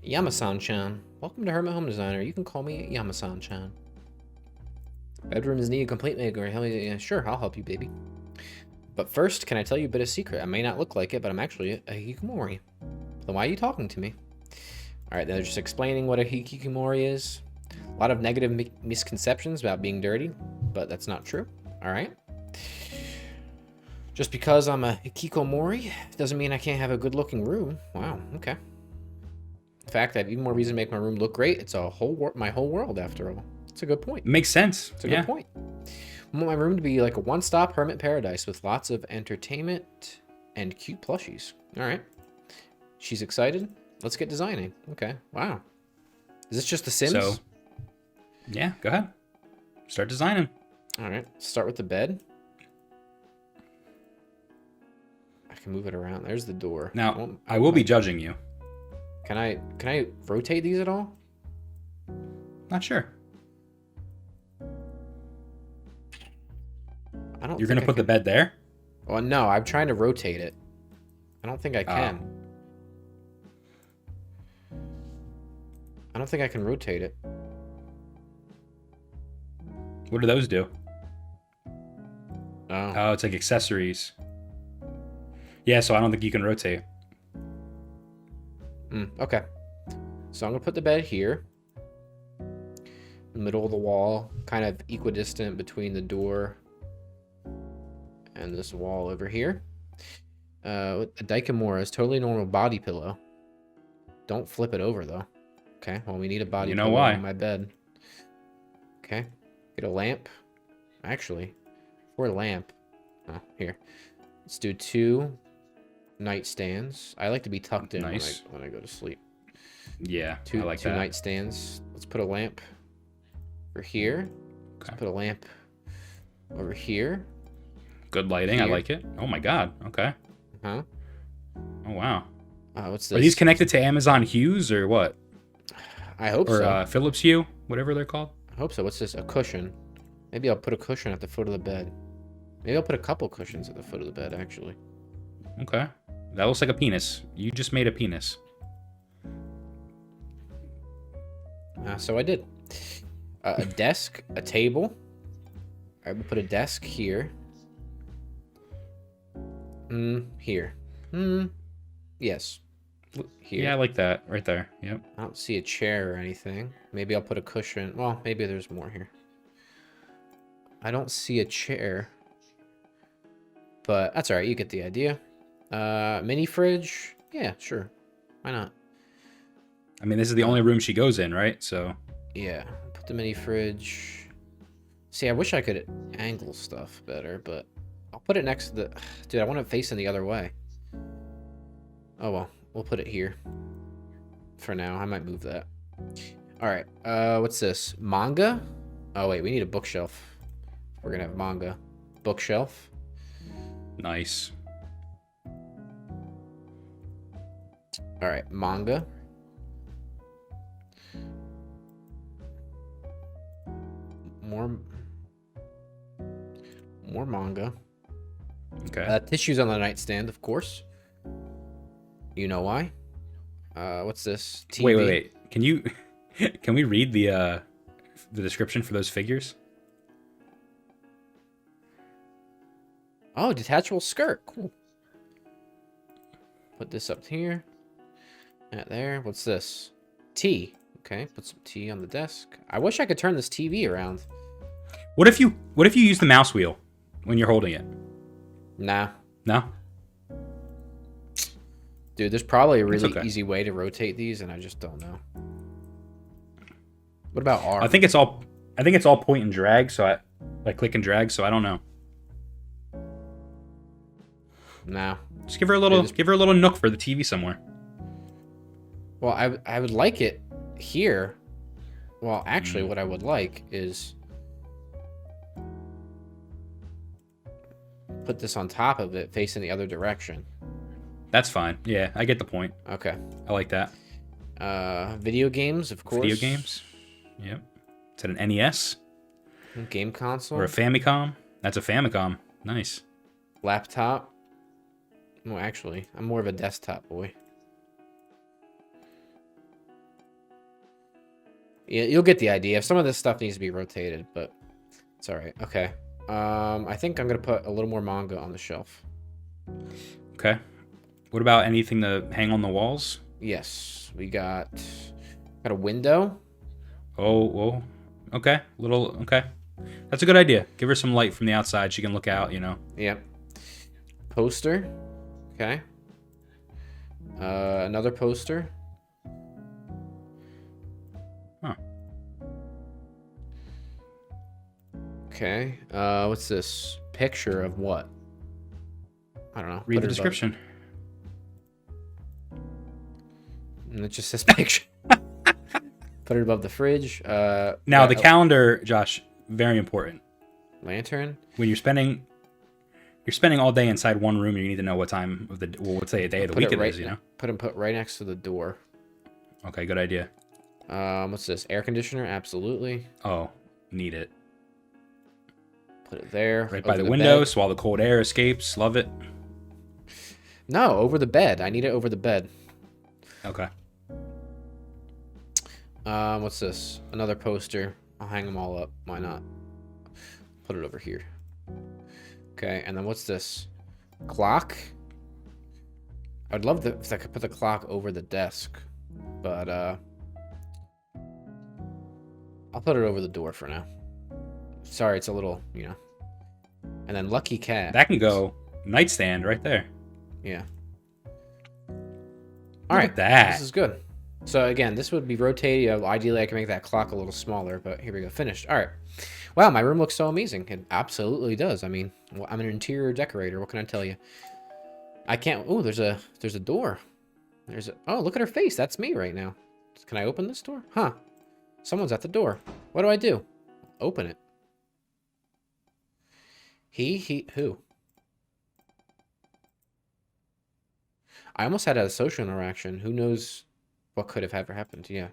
Yamasan-chan. Welcome to Hermit Home Designer. You can call me Yamasan-chan. Bedrooms need a complete makeover. Yeah, sure, I'll help you, baby. But first, can I tell you a bit of secret? I may not look like it, but I'm actually a hikikomori. Then why are you talking to me? All right, they're just explaining what a hikikomori is. A lot of negative misconceptions about being dirty, but that's not true. All right. Just because I'm a hikikomori doesn't mean I can't have a good-looking room. Wow. Okay. In fact, I have even more reason to make my room look great. It's my whole world, after all. It's a good point. Makes sense. It's a good point. I want my room to be like a one-stop hermit paradise with lots of entertainment and cute plushies. All right. She's excited. Let's get designing. Okay. Wow. Is this just The Sims? So, yeah, go ahead. Start designing. All right. Start with the bed. I can move it around. There's the door. Now, I will be judging you. Can I rotate these at all? Not sure. I don't. You're think gonna I put the can- bed there? Well, no, I'm trying to rotate it. I don't think I can. I don't think I can rotate it. What do those do? Oh. Oh, it's like accessories. Yeah, so I don't think you can rotate. Okay. So I'm gonna put the bed here, middle of the wall, kind of equidistant between the door and this wall over here. With the Daikamura is totally normal body pillow. Don't flip it over though. Okay. Well, we need a body You know pillow why. on my bed. Okay. Get a lamp. Actually, for a lamp. Oh, here. Let's do 2 nightstands. I like to be tucked in Nice. when I go to sleep. Yeah, Two I like that. nightstands. Let's put a lamp over here. Okay. Let's put a lamp over here. Good lighting. I Here. like it. Oh my god. Okay. Huh? Oh wow. What's this? Are these connected to Amazon Hues or what? I hope Or so. Philips Hue, whatever they're called. I hope so. What's this? A cushion. Maybe I'll put a cushion at the foot of the bed. Maybe I'll put a couple cushions at the foot of the bed, actually. Okay. That looks like a penis. You just made a penis. So I did. A desk, a table. I will put a desk here. Here. Yes. Here. Yeah, I like that right there. Yep. I don't see a chair or anything. Maybe I'll put a cushion. Well, maybe there's more here. I don't see a chair. But that's alright, you get the idea. Mini fridge? Yeah, sure. Why not? I mean, this is the only room she goes in, right? So Yeah, put the mini fridge. See, I wish I could angle stuff better, but I'll put it next to the... Dude, I want it facing the other way. Oh well, we'll put it here. For now, I might move that. Alright, what's this? Manga? Oh wait, we need a bookshelf. We're gonna have manga. Bookshelf. nice. Alright, manga. More manga. Okay. Tissues on the nightstand, of course. You know why. What's this? TV. Wait. Can you can we read the description for those figures? Oh, detachable skirt. Cool. Put this up here. That there. What's this? Tea. Okay, put some tea on the desk. I wish I could turn this TV around. What if you use the mouse wheel when you're holding it? Nah. No? Dude, there's probably a It's really okay. easy way to rotate these, and I just don't know. What about R? I think it's all point and drag, so like click and drag, so I don't know. No. Just give her a little nook for the TV somewhere. Well, I would like it here. Well, actually, what I would like is put this on top of it, facing the other direction. That's fine. Yeah, I get the point. Okay. I like that. Video games, of course. Video games. Yep. Is that an NES Game console. or a Famicom? That's a Famicom. Nice. Laptop. No, actually, I'm more of a desktop boy. Yeah, you'll get the idea. Some of this stuff needs to be rotated, but it's all right. Okay. I think I'm gonna put a little more manga on the shelf. Okay. What about anything to hang on the walls? Yes, we got a window. Oh, whoa. Okay. Okay. That's a good idea. Give her some light from the outside. She can look out, you know. Yep. Poster. Okay. Another poster. Huh. Okay. What's this? Picture of what? I don't know. Read Put the it above- description. And it just says picture. Put it above the fridge. Now, the calendar, Josh, very important. lantern. When you're spending all day inside one room, you need to know what time of the, well, let's say a day of the week it is, you know? Put right next to the door. Okay, good idea. What's this? Air conditioner? Absolutely. Oh, need it. Put it there. Right by over the window, bed. so all the cold air escapes. Love it. No, over the bed. I need it over the bed. Okay. What's this? Another poster. I'll hang them all up. Why not? Put it over here. Okay, and then what's this? Clock? I'd love if I could put the clock over the desk, but I'll put it over the door for now. Sorry, it's a little, you know. And then Lucky Cat. That can go nightstand right there. Yeah. Look at that. This is good. So again, this would be rotated. Ideally, I can make that clock a little smaller, but here we go. Finished. All right. Wow, my room looks so amazing. It absolutely does. I mean, I'm an interior decorator. What can I tell you? I can't. Oh, there's a door. Oh, look at her face. That's me right now. Can I open this door? Huh. Someone's at the door. What do I do? Open it. Who? I almost had a social interaction. Who knows what could have ever happened? Yeah.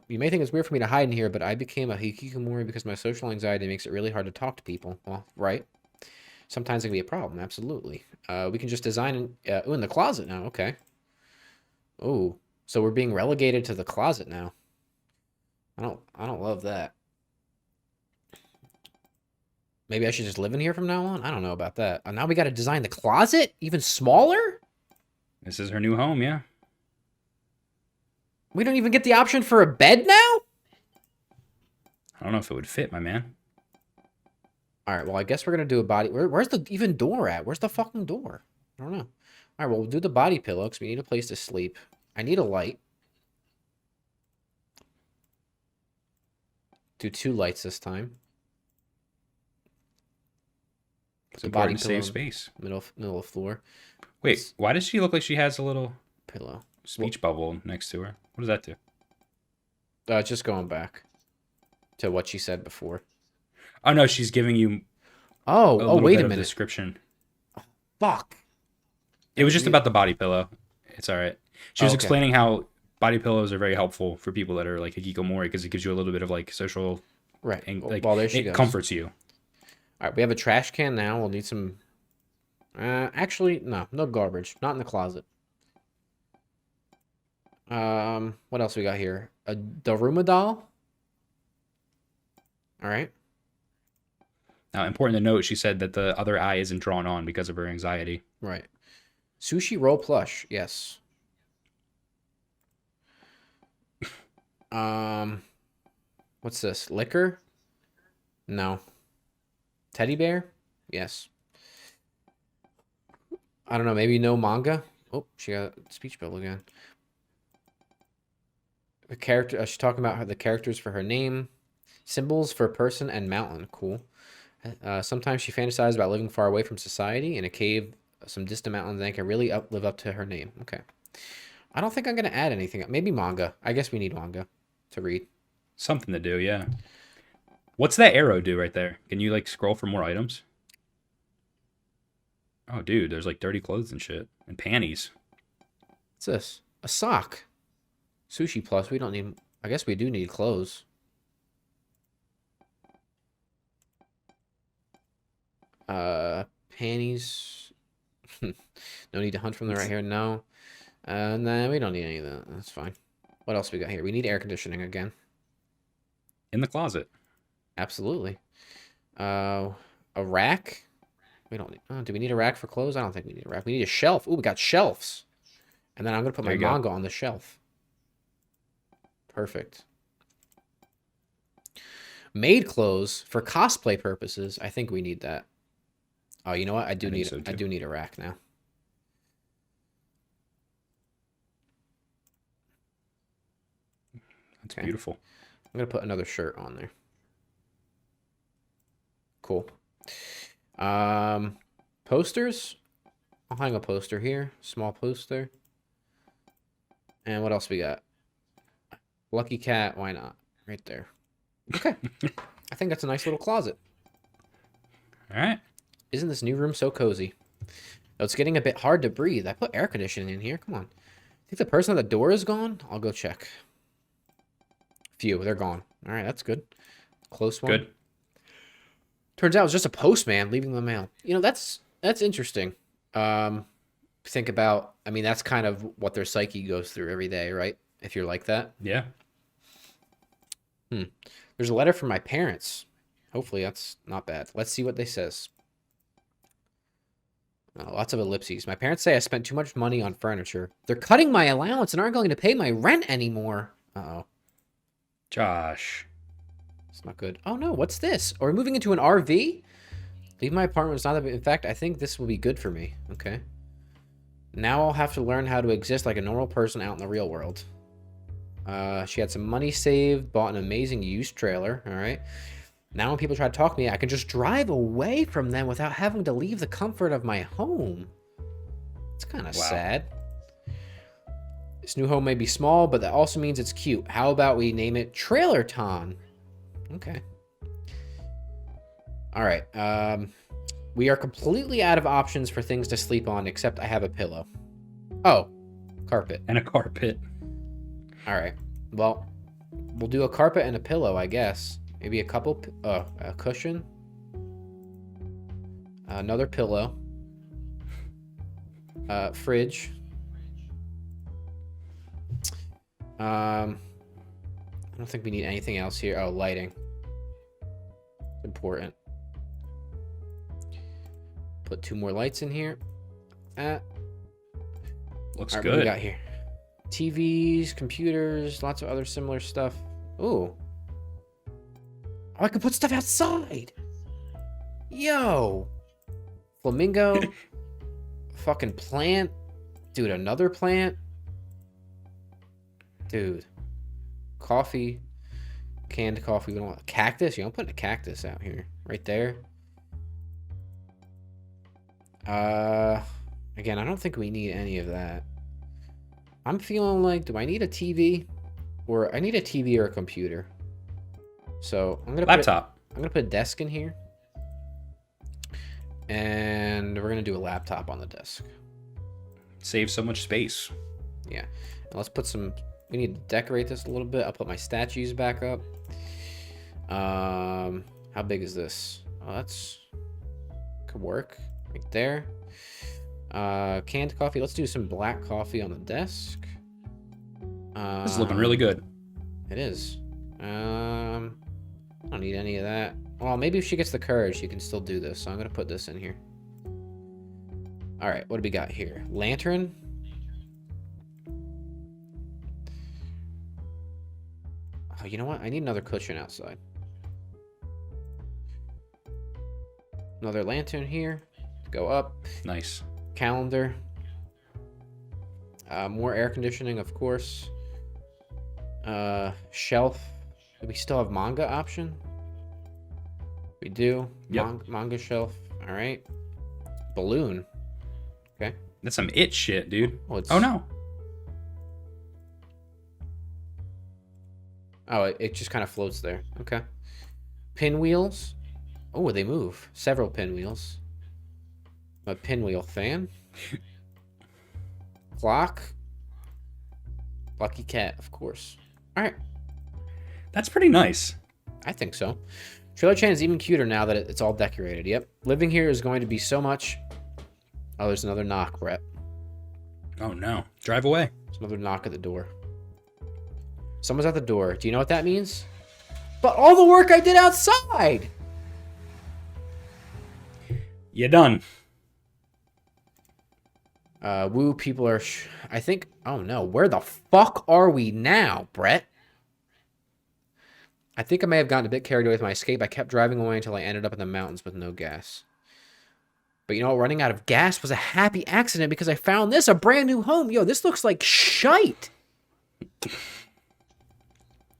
You may think it's weird for me to hide in here, but I became a hikikomori because my social anxiety makes it really hard to talk to people. Well, right. Sometimes it can be a problem. Absolutely. We can just design in the closet now. Okay. Oh, so we're being relegated to the closet now. I don't love that. Maybe I should just live in here from now on? I don't know about that. Now we got to design the closet even smaller? This is her new home, yeah. We don't even get the option for a bed now? I don't know if it would fit, my man. All right, well, I guess we're going to do a body... Where's the even door at? Where's the fucking door? I don't know. All right, well, we'll do the body pillow because we need a place to sleep. I need a light. Do 2 lights this time. It's important to save space. Middle of floor. Wait, why does she look like she has a little Pillow. speech bubble next to her? What does that do? Just going back to what she said before. Oh, no, she's giving you Oh, wait a minute. Description. Fuck. It was just about the body pillow. It's all right. She was okay. explaining how body pillows are very helpful for people that are like hikikomori because it gives you a little bit of like social... Right. And, Well, there she it goes. comforts you. All right, we have a trash can now. We'll need some... actually, no garbage. Not in the closet. What else we got here? A Daruma doll. All right. Now, important to note, she said that the other eye isn't drawn on because of her anxiety. Right. Sushi roll plush. Yes. What's this? Liquor? No. Teddy bear? Yes. I don't know. Maybe no manga. Oh, she got a speech bubble again. The character. She's talking about the characters for her name, symbols for person and mountain. Cool. Sometimes she fantasizes about living far away from society in a cave, some distant mountains, and can really live up to her name. Okay. I don't think I'm gonna add anything. Maybe manga. I guess we need manga to read. Something to do, yeah. What's that arrow do right there? Can you like scroll for more items? Oh, dude, there's like dirty clothes and shit and panties. What's this? A sock. Sushi plus. We don't need. I guess we do need clothes. Panties. No need to hunt from the right here. No. Nah, we don't need any of that. That's fine. What else we got here? We need air conditioning again. In the closet. Absolutely. A rack. We don't need. Do we need a rack for clothes? I don't think we need a rack. We need a shelf. Ooh, we got shelves. And then I'm gonna put my manga on the shelf. Perfect. Made clothes for cosplay purposes. I think we need that. Oh, you know what? I do need a rack now. That's beautiful. I'm gonna put another shirt on there. Cool. Posters. I'll hang a poster here. Small poster. And what else we got? Lucky cat. Why not? Right there. Okay. I think that's a nice little closet. All right. Isn't this new room so cozy? Oh, it's getting a bit hard to breathe. I put air conditioning in here. Come on. think the person at the door is gone. I'll go check. Few, they're gone. All right, that's good. Close one. Good. Turns out it was just a postman leaving the mail. You know, that's interesting. Think about, I mean, that's kind of what their psyche goes through every day, right? If you're like that. Yeah. There's a letter from my parents. Hopefully that's not bad. Let's see what they says. Lots of ellipses. My parents say I spent too much money on furniture. They're cutting my allowance and aren't going to pay my rent anymore. Uh-oh. Josh. It's not good. Oh no, what's this? Are we moving into an RV? Leave my apartment. It's not that. In fact, I think this will be good for me. Okay. Now I'll have to learn how to exist like a normal person out in the real world. She had some money saved, bought an amazing used trailer. All right. Now when people try to talk to me, I can just drive away from them without having to leave the comfort of my home. It's kind of sad. This new home may be small, but that also means it's cute. How about we name it Trailerton? Okay. All right. We are completely out of options for things to sleep on, except I have a pillow. Oh, carpet. And a carpet. All right. Well, we'll do a carpet and a pillow, I guess. Maybe a couple, a cushion. Another pillow. Fridge. I don't think we need anything else here. Oh, lighting. It's important. Put 2 more lights in here. Looks all right, good. what do we got here? TVs, computers, lots of other similar stuff. Ooh. Oh, I can put stuff outside. Yo. Flamingo. Fucking plant. Dude, another plant. Dude. Coffee. Canned coffee. We don't want a cactus. You don't put a cactus out here. Right there. Again, I don't think we need any of that. I'm feeling like, do I need a TV? Or I need a TV or a computer. So I'm gonna laptop. I'm gonna put a desk in here. And we're gonna do a laptop on the desk. Save so much space. Yeah. And let's put some, we need to decorate this a little bit. I'll put my statues back up. How big is this? Oh, that's could work right there. Canned coffee. Let's do some black coffee on the desk. This is looking really good. It is. I don't need any of that. Well, maybe if she gets the courage, she can still do this. So I'm gonna put this in here. All right, what do we got here? Lantern. Oh, you know what? I need another cushion outside. Another lantern here. Go up. Nice. Calendar. More air conditioning, of course. Shelf. Do we still have manga option? We do. Yep. Manga shelf. All right. Balloon. Okay. That's some it shit, dude. Oh, Oh no. Oh, it just kind of floats there. Okay. Pinwheels. Oh, they move. Several pinwheels. A pinwheel fan. Clock. Lucky cat, of course. All right. That's pretty nice. I think so. Trailer Chan is even cuter now that it's all decorated. Yep. Living here is going to be so much. Oh, there's another knock, Brett. Oh no. Drive away. There's another knock at the door. Someone's at the door. Do you know what that means? But all the work I did outside! You done. Woo, people are... I think... Oh no, where the fuck are we now, Brett? I think I may have gotten a bit carried away with my escape. I kept driving away until I ended up in the mountains with no gas. But you know what? Running out of gas was a happy accident because I found this, a brand new home. Yo, this looks like shite.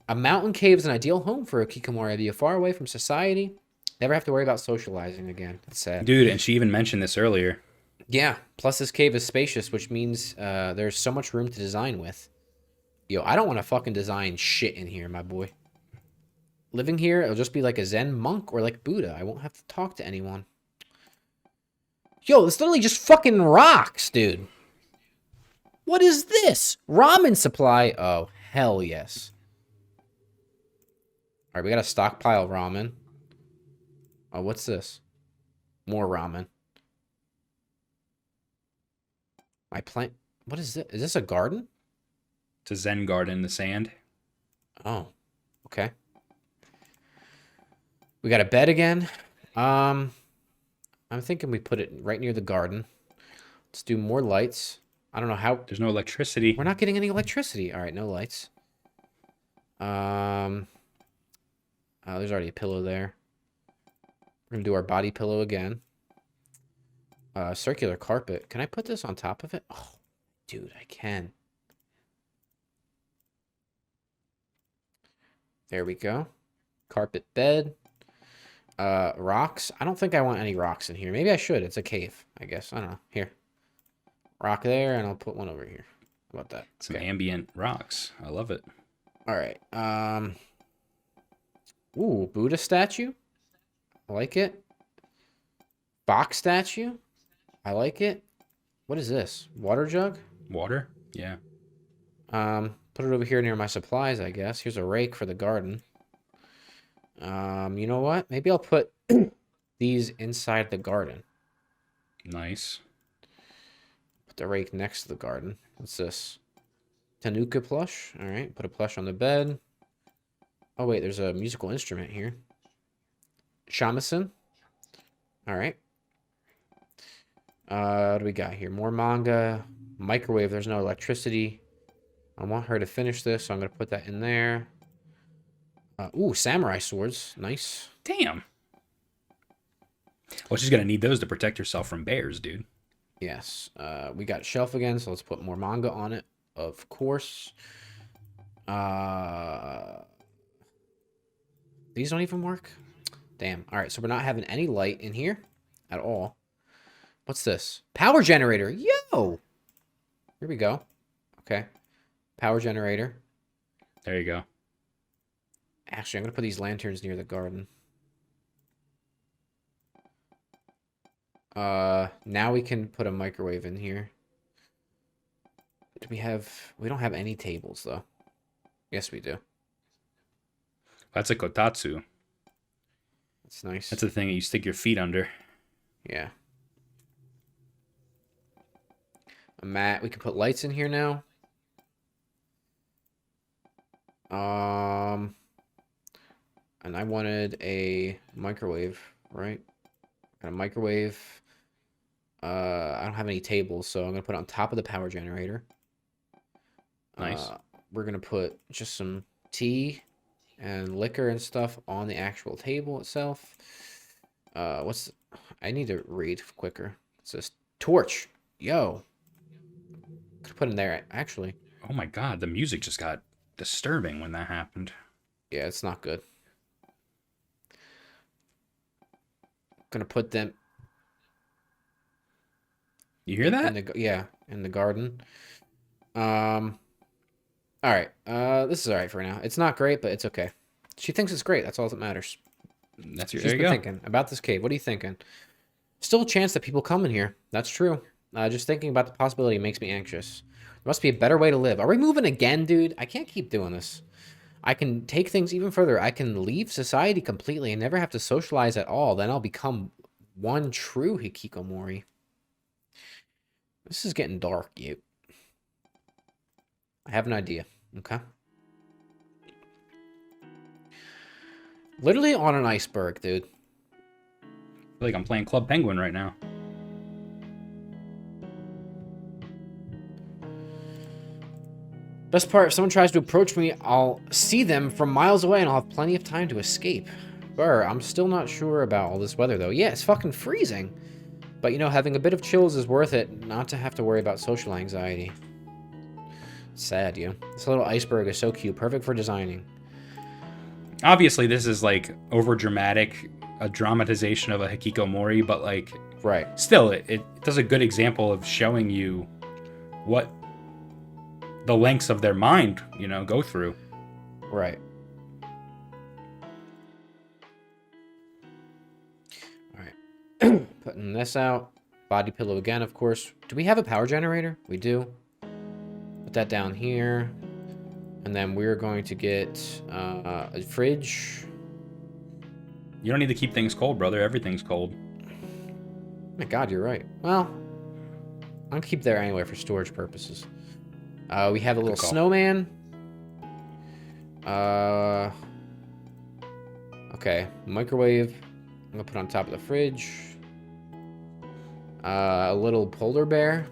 A mountain cave is an ideal home for a Kikomori idea, far away from society. Never have to worry about socializing again. That's sad. Dude, and she even mentioned this earlier. Yeah, plus this cave is spacious, which means there's so much room to design with. Yo, I don't want to fucking design shit in here, my boy. Living here, it'll just be like a Zen monk or like Buddha. I won't have to talk to anyone. Yo, this literally just fucking rocks, dude. What is this? Ramen supply? Oh, hell yes. All right, we got a stockpile ramen. Oh, what's this? More ramen. My plant. What is this? Is this a garden? It's a Zen garden in the sand. Oh, okay. We got a bed again. I'm thinking we put it right near the garden. Let's do more lights. I don't know how. There's no electricity. We're not getting any electricity. All right, no lights. Oh, there's already a pillow there. We're gonna do our body pillow again. Circular carpet. Can I put this on top of it? Oh, dude, I can. There we go. Carpet bed. Rocks. I don't think I want any rocks in here. Maybe I should. It's a cave, I guess. I don't know. Here. Rock there, and I'll put one over here. How about that? Some ambient rocks. I love it. All right. Ooh, Buddha statue. I like it. Box statue. I like it. What is this? Water jug? Water? Yeah. Put it over here near my supplies, I guess. Here's a rake for the garden. You know what? Maybe I'll put these inside the garden. Nice. Put the rake next to the garden. What's this? Tanuka plush. All right, put a plush on the bed. Oh, wait, there's a musical instrument here. Shamisen. All right. What do we got here? More manga. Microwave. There's no electricity. I want her to finish this, so I'm going to put that in there. Ooh, samurai swords. Nice. Damn. Well, she's going to need those to protect herself from bears, dude. Yes. We got shelf again, so let's put more manga on it, of course. These don't even work? Damn. All right, so we're not having any light in here at all. What's this? Power generator. Yo! Here we go. Okay. Power generator. There you go. Actually, I'm going to put these lanterns near the garden. Now we can put a microwave in here. Do we have... We don't have any tables, though. Yes, we do. That's a kotatsu. That's nice. That's the thing that you stick your feet under. Yeah. A mat. We can put lights in here now. And I wanted a microwave, right? Got a microwave. I don't have any tables, so I'm gonna put it on top of the power generator. Nice. We're gonna put just some tea and liquor and stuff on the actual table itself. I need to read quicker. It says torch. Yo. Could put in there actually. Oh my god, the music just got disturbing when that happened. Yeah, it's not good. Gonna put them. You hear that? In the garden. All right. This is all right for now. It's not great, but it's okay. She thinks it's great. That's all that matters. That's She's there you been go. thinking about this cave. What are you thinking? Still a chance that people come in here. That's true. Just thinking about the possibility makes me anxious. There must be a better way to live. Are we moving again, dude? I can't keep doing this. I can take things even further. I can leave society completely and never have to socialize at all. Then I'll become one true hikikomori. This is getting dark, you. I have an idea. Okay. Literally on an iceberg, dude. I feel like I'm playing Club Penguin right now. Best part, if someone tries to approach me, I'll see them from miles away and I'll have plenty of time to escape. Brr, I'm still not sure about all this weather, though. Yeah, it's fucking freezing. But, you know, having a bit of chills is worth it, not to have to worry about social anxiety. Sad, you. This little iceberg is so cute, perfect for designing. Obviously, this is, like, over-dramatic, a dramatization of a hikikomori, but, like... Right. Still, it does a good example of showing you what the lengths of their mind, you know, go through. Right. Alright. Putting this out. Body pillow again, of course. Do we have a power generator? We do. Put that down here. And then we're going to get a fridge. You don't need to keep things cold, brother. Everything's cold. Oh my God, you're right. Well, I'm going to keep there anyway for storage purposes. We have a little snowman. Okay, microwave. I'm going to put on top of the fridge. A little polar bear.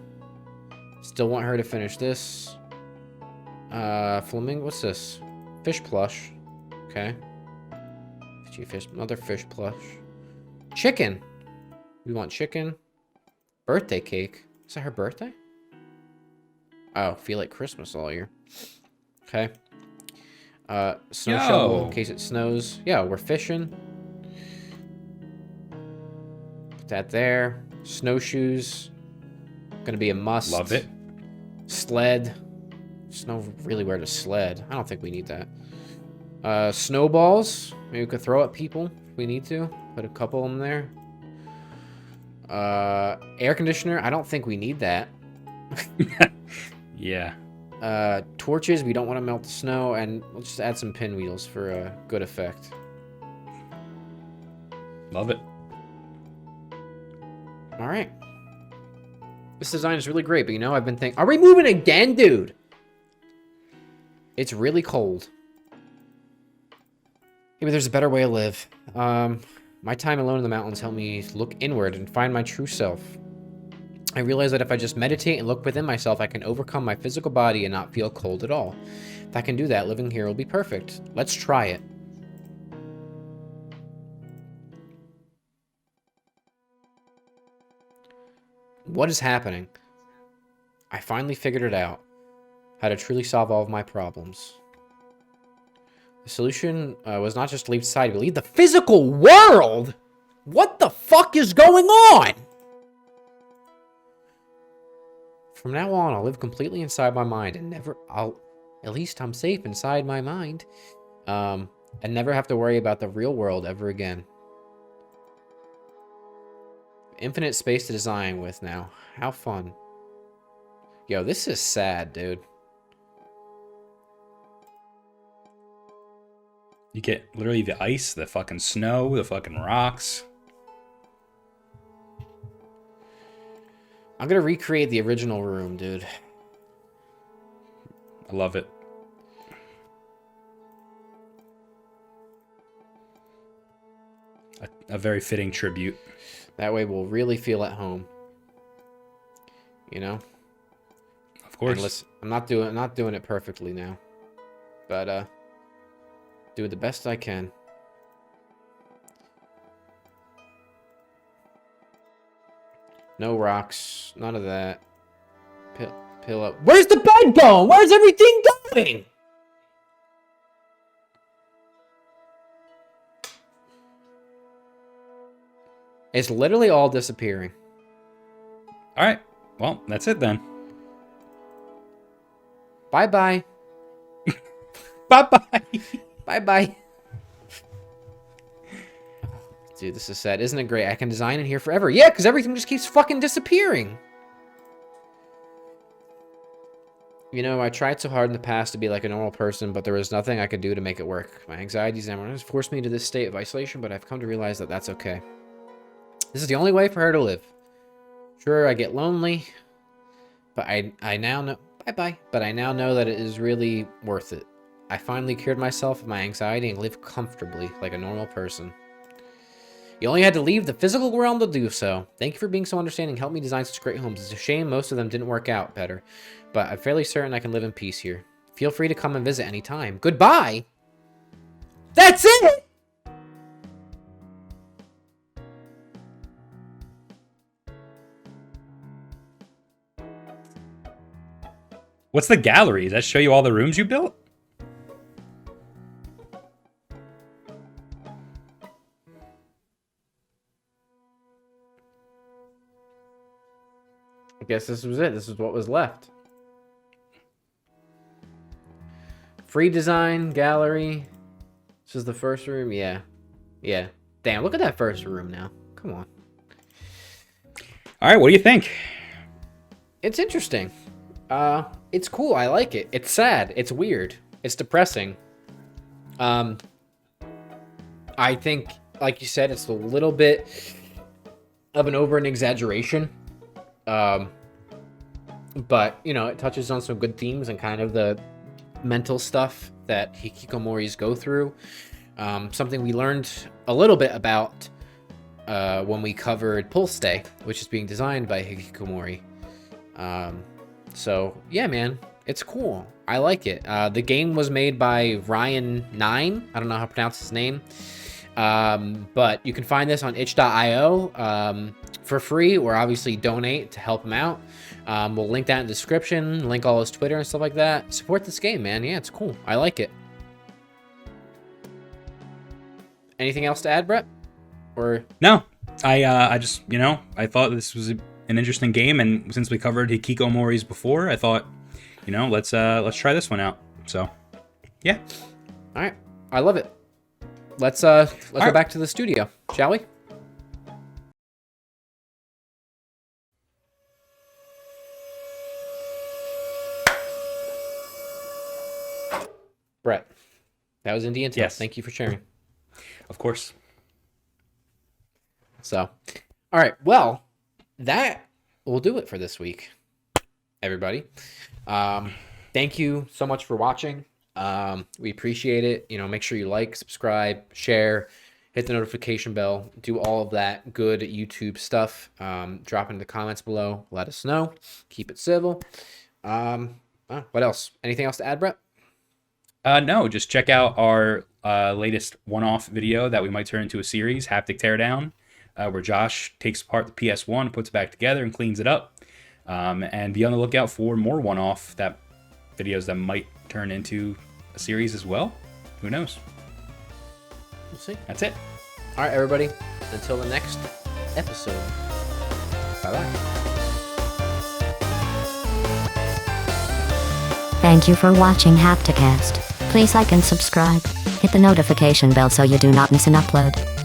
Still want her to finish this. Flamingo, what's this? Fish plush. Okay. Fish, another fish plush. Chicken. We want chicken. Birthday cake. Is that her birthday? Oh, feel like Christmas all year. Okay. Snow shovel in case it snows. Yeah, we're fishing. Put that there. Snowshoes. Gonna be a must. Love it. Sled. Snow really where to sled. I don't think we need that. Snowballs. Maybe we could throw at people if we need to. Put a couple in there. Air conditioner. I don't think we need that. Yeah. Torches. We don't want to melt the snow. And we'll just add some pinwheels for a good effect. Love it. All right. This design is really great, but you know, I've been thinking, are we moving again, dude? It's really cold. Maybe there's a better way to live. My time alone in the mountains helped me look inward and find my true self. I realized that if I just meditate and look within myself, I can overcome my physical body and not feel cold at all. If I can do that, living here will be perfect. Let's try it. What is happening? I finally figured it out. How to truly solve all of my problems. The solution was not just to leave society, but leave the physical world! What the fuck is going on? From now on, I'll live completely inside my mind and at least I'm safe inside my mind. And never have to worry about the real world ever again. Infinite space to design with now. How fun. Yo, this is sad, dude. You get literally the ice, the fucking snow, the fucking rocks. I'm gonna recreate the original room, dude. I love it. A very fitting tribute. That way we'll really feel at home. You know? Of course. And listen, I'm not doing it perfectly now. But do the best I can. No rocks, none of that. Pillow. Where's the bed going? Where's everything going? It's literally all disappearing. All right. Well, that's it then. Bye-bye. Bye-bye. Bye-bye. Dude, this is sad. Isn't it great? I can design in here forever. Yeah, because everything just keeps fucking disappearing. You know, I tried so hard in the past to be like a normal person, but there was nothing I could do to make it work. My anxieties and everything forced me to this state of isolation, but I've come to realize that that's okay. This is the only way for her to live. Sure, I get lonely, but I now know... Bye-bye. But I now know that it is really worth it. I finally cured myself of my anxiety and live comfortably like a normal person. You only had to leave the physical realm to do so. Thank you for being so understanding. Help me design such great homes. It's a shame most of them didn't work out better, but I'm fairly certain I can live in peace here. Feel free to come and visit anytime. Goodbye! That's it! What's the gallery? Does that show you all the rooms you built? I guess this was it. This is what was left. Free design, gallery. This is the first room. Yeah. Yeah. Damn, look at that first room now. Come on. All right, what do you think? It's interesting. It's cool. I like it. It's sad. It's weird. It's depressing. I think, like you said, it's a little bit of an over and exaggeration. But, you know, it touches on some good themes and kind of the mental stuff that hikikomoris go through. Something we learned a little bit about when we covered Pulse Day, which is being designed by hikikomori. So, yeah, man, it's cool. I like it. The game was made by Ryan 9. I don't know how to pronounce his name. But you can find this on itch.io for free, or obviously donate to help him out. We'll link that in the description, link all his Twitter and stuff like that. Support this game, man. Yeah, it's cool. I like it. Anything else to add, Brett? Or No, I just, you know, I thought this was an interesting game, and since we covered hikikomoris before, I thought, you know, let's try this one out. So, yeah. All right, I love it. Let's go back to the studio, shall we? Brett, that was Indian Tales. Yes. Thank you for sharing. Of course. So, all right. Well, that will do it for this week, everybody. Thank you so much for watching. We appreciate it. You know, make sure you like, subscribe, share, hit the notification bell, do all of that good YouTube stuff. Drop in the comments below. Let us know. Keep it civil. What else? Anything else to add, Brett? No, just check out our latest one-off video that we might turn into a series, Haptic Teardown, where Josh takes apart the PS1, puts it back together, and cleans it up. And be on the lookout for more one-off videos that might turn into a series as well. Who knows? We'll see. That's it. All right, everybody. Until the next episode. Bye-bye. Thank you for watching Hapticast. Please like and subscribe. Hit the notification bell so you do not miss an upload.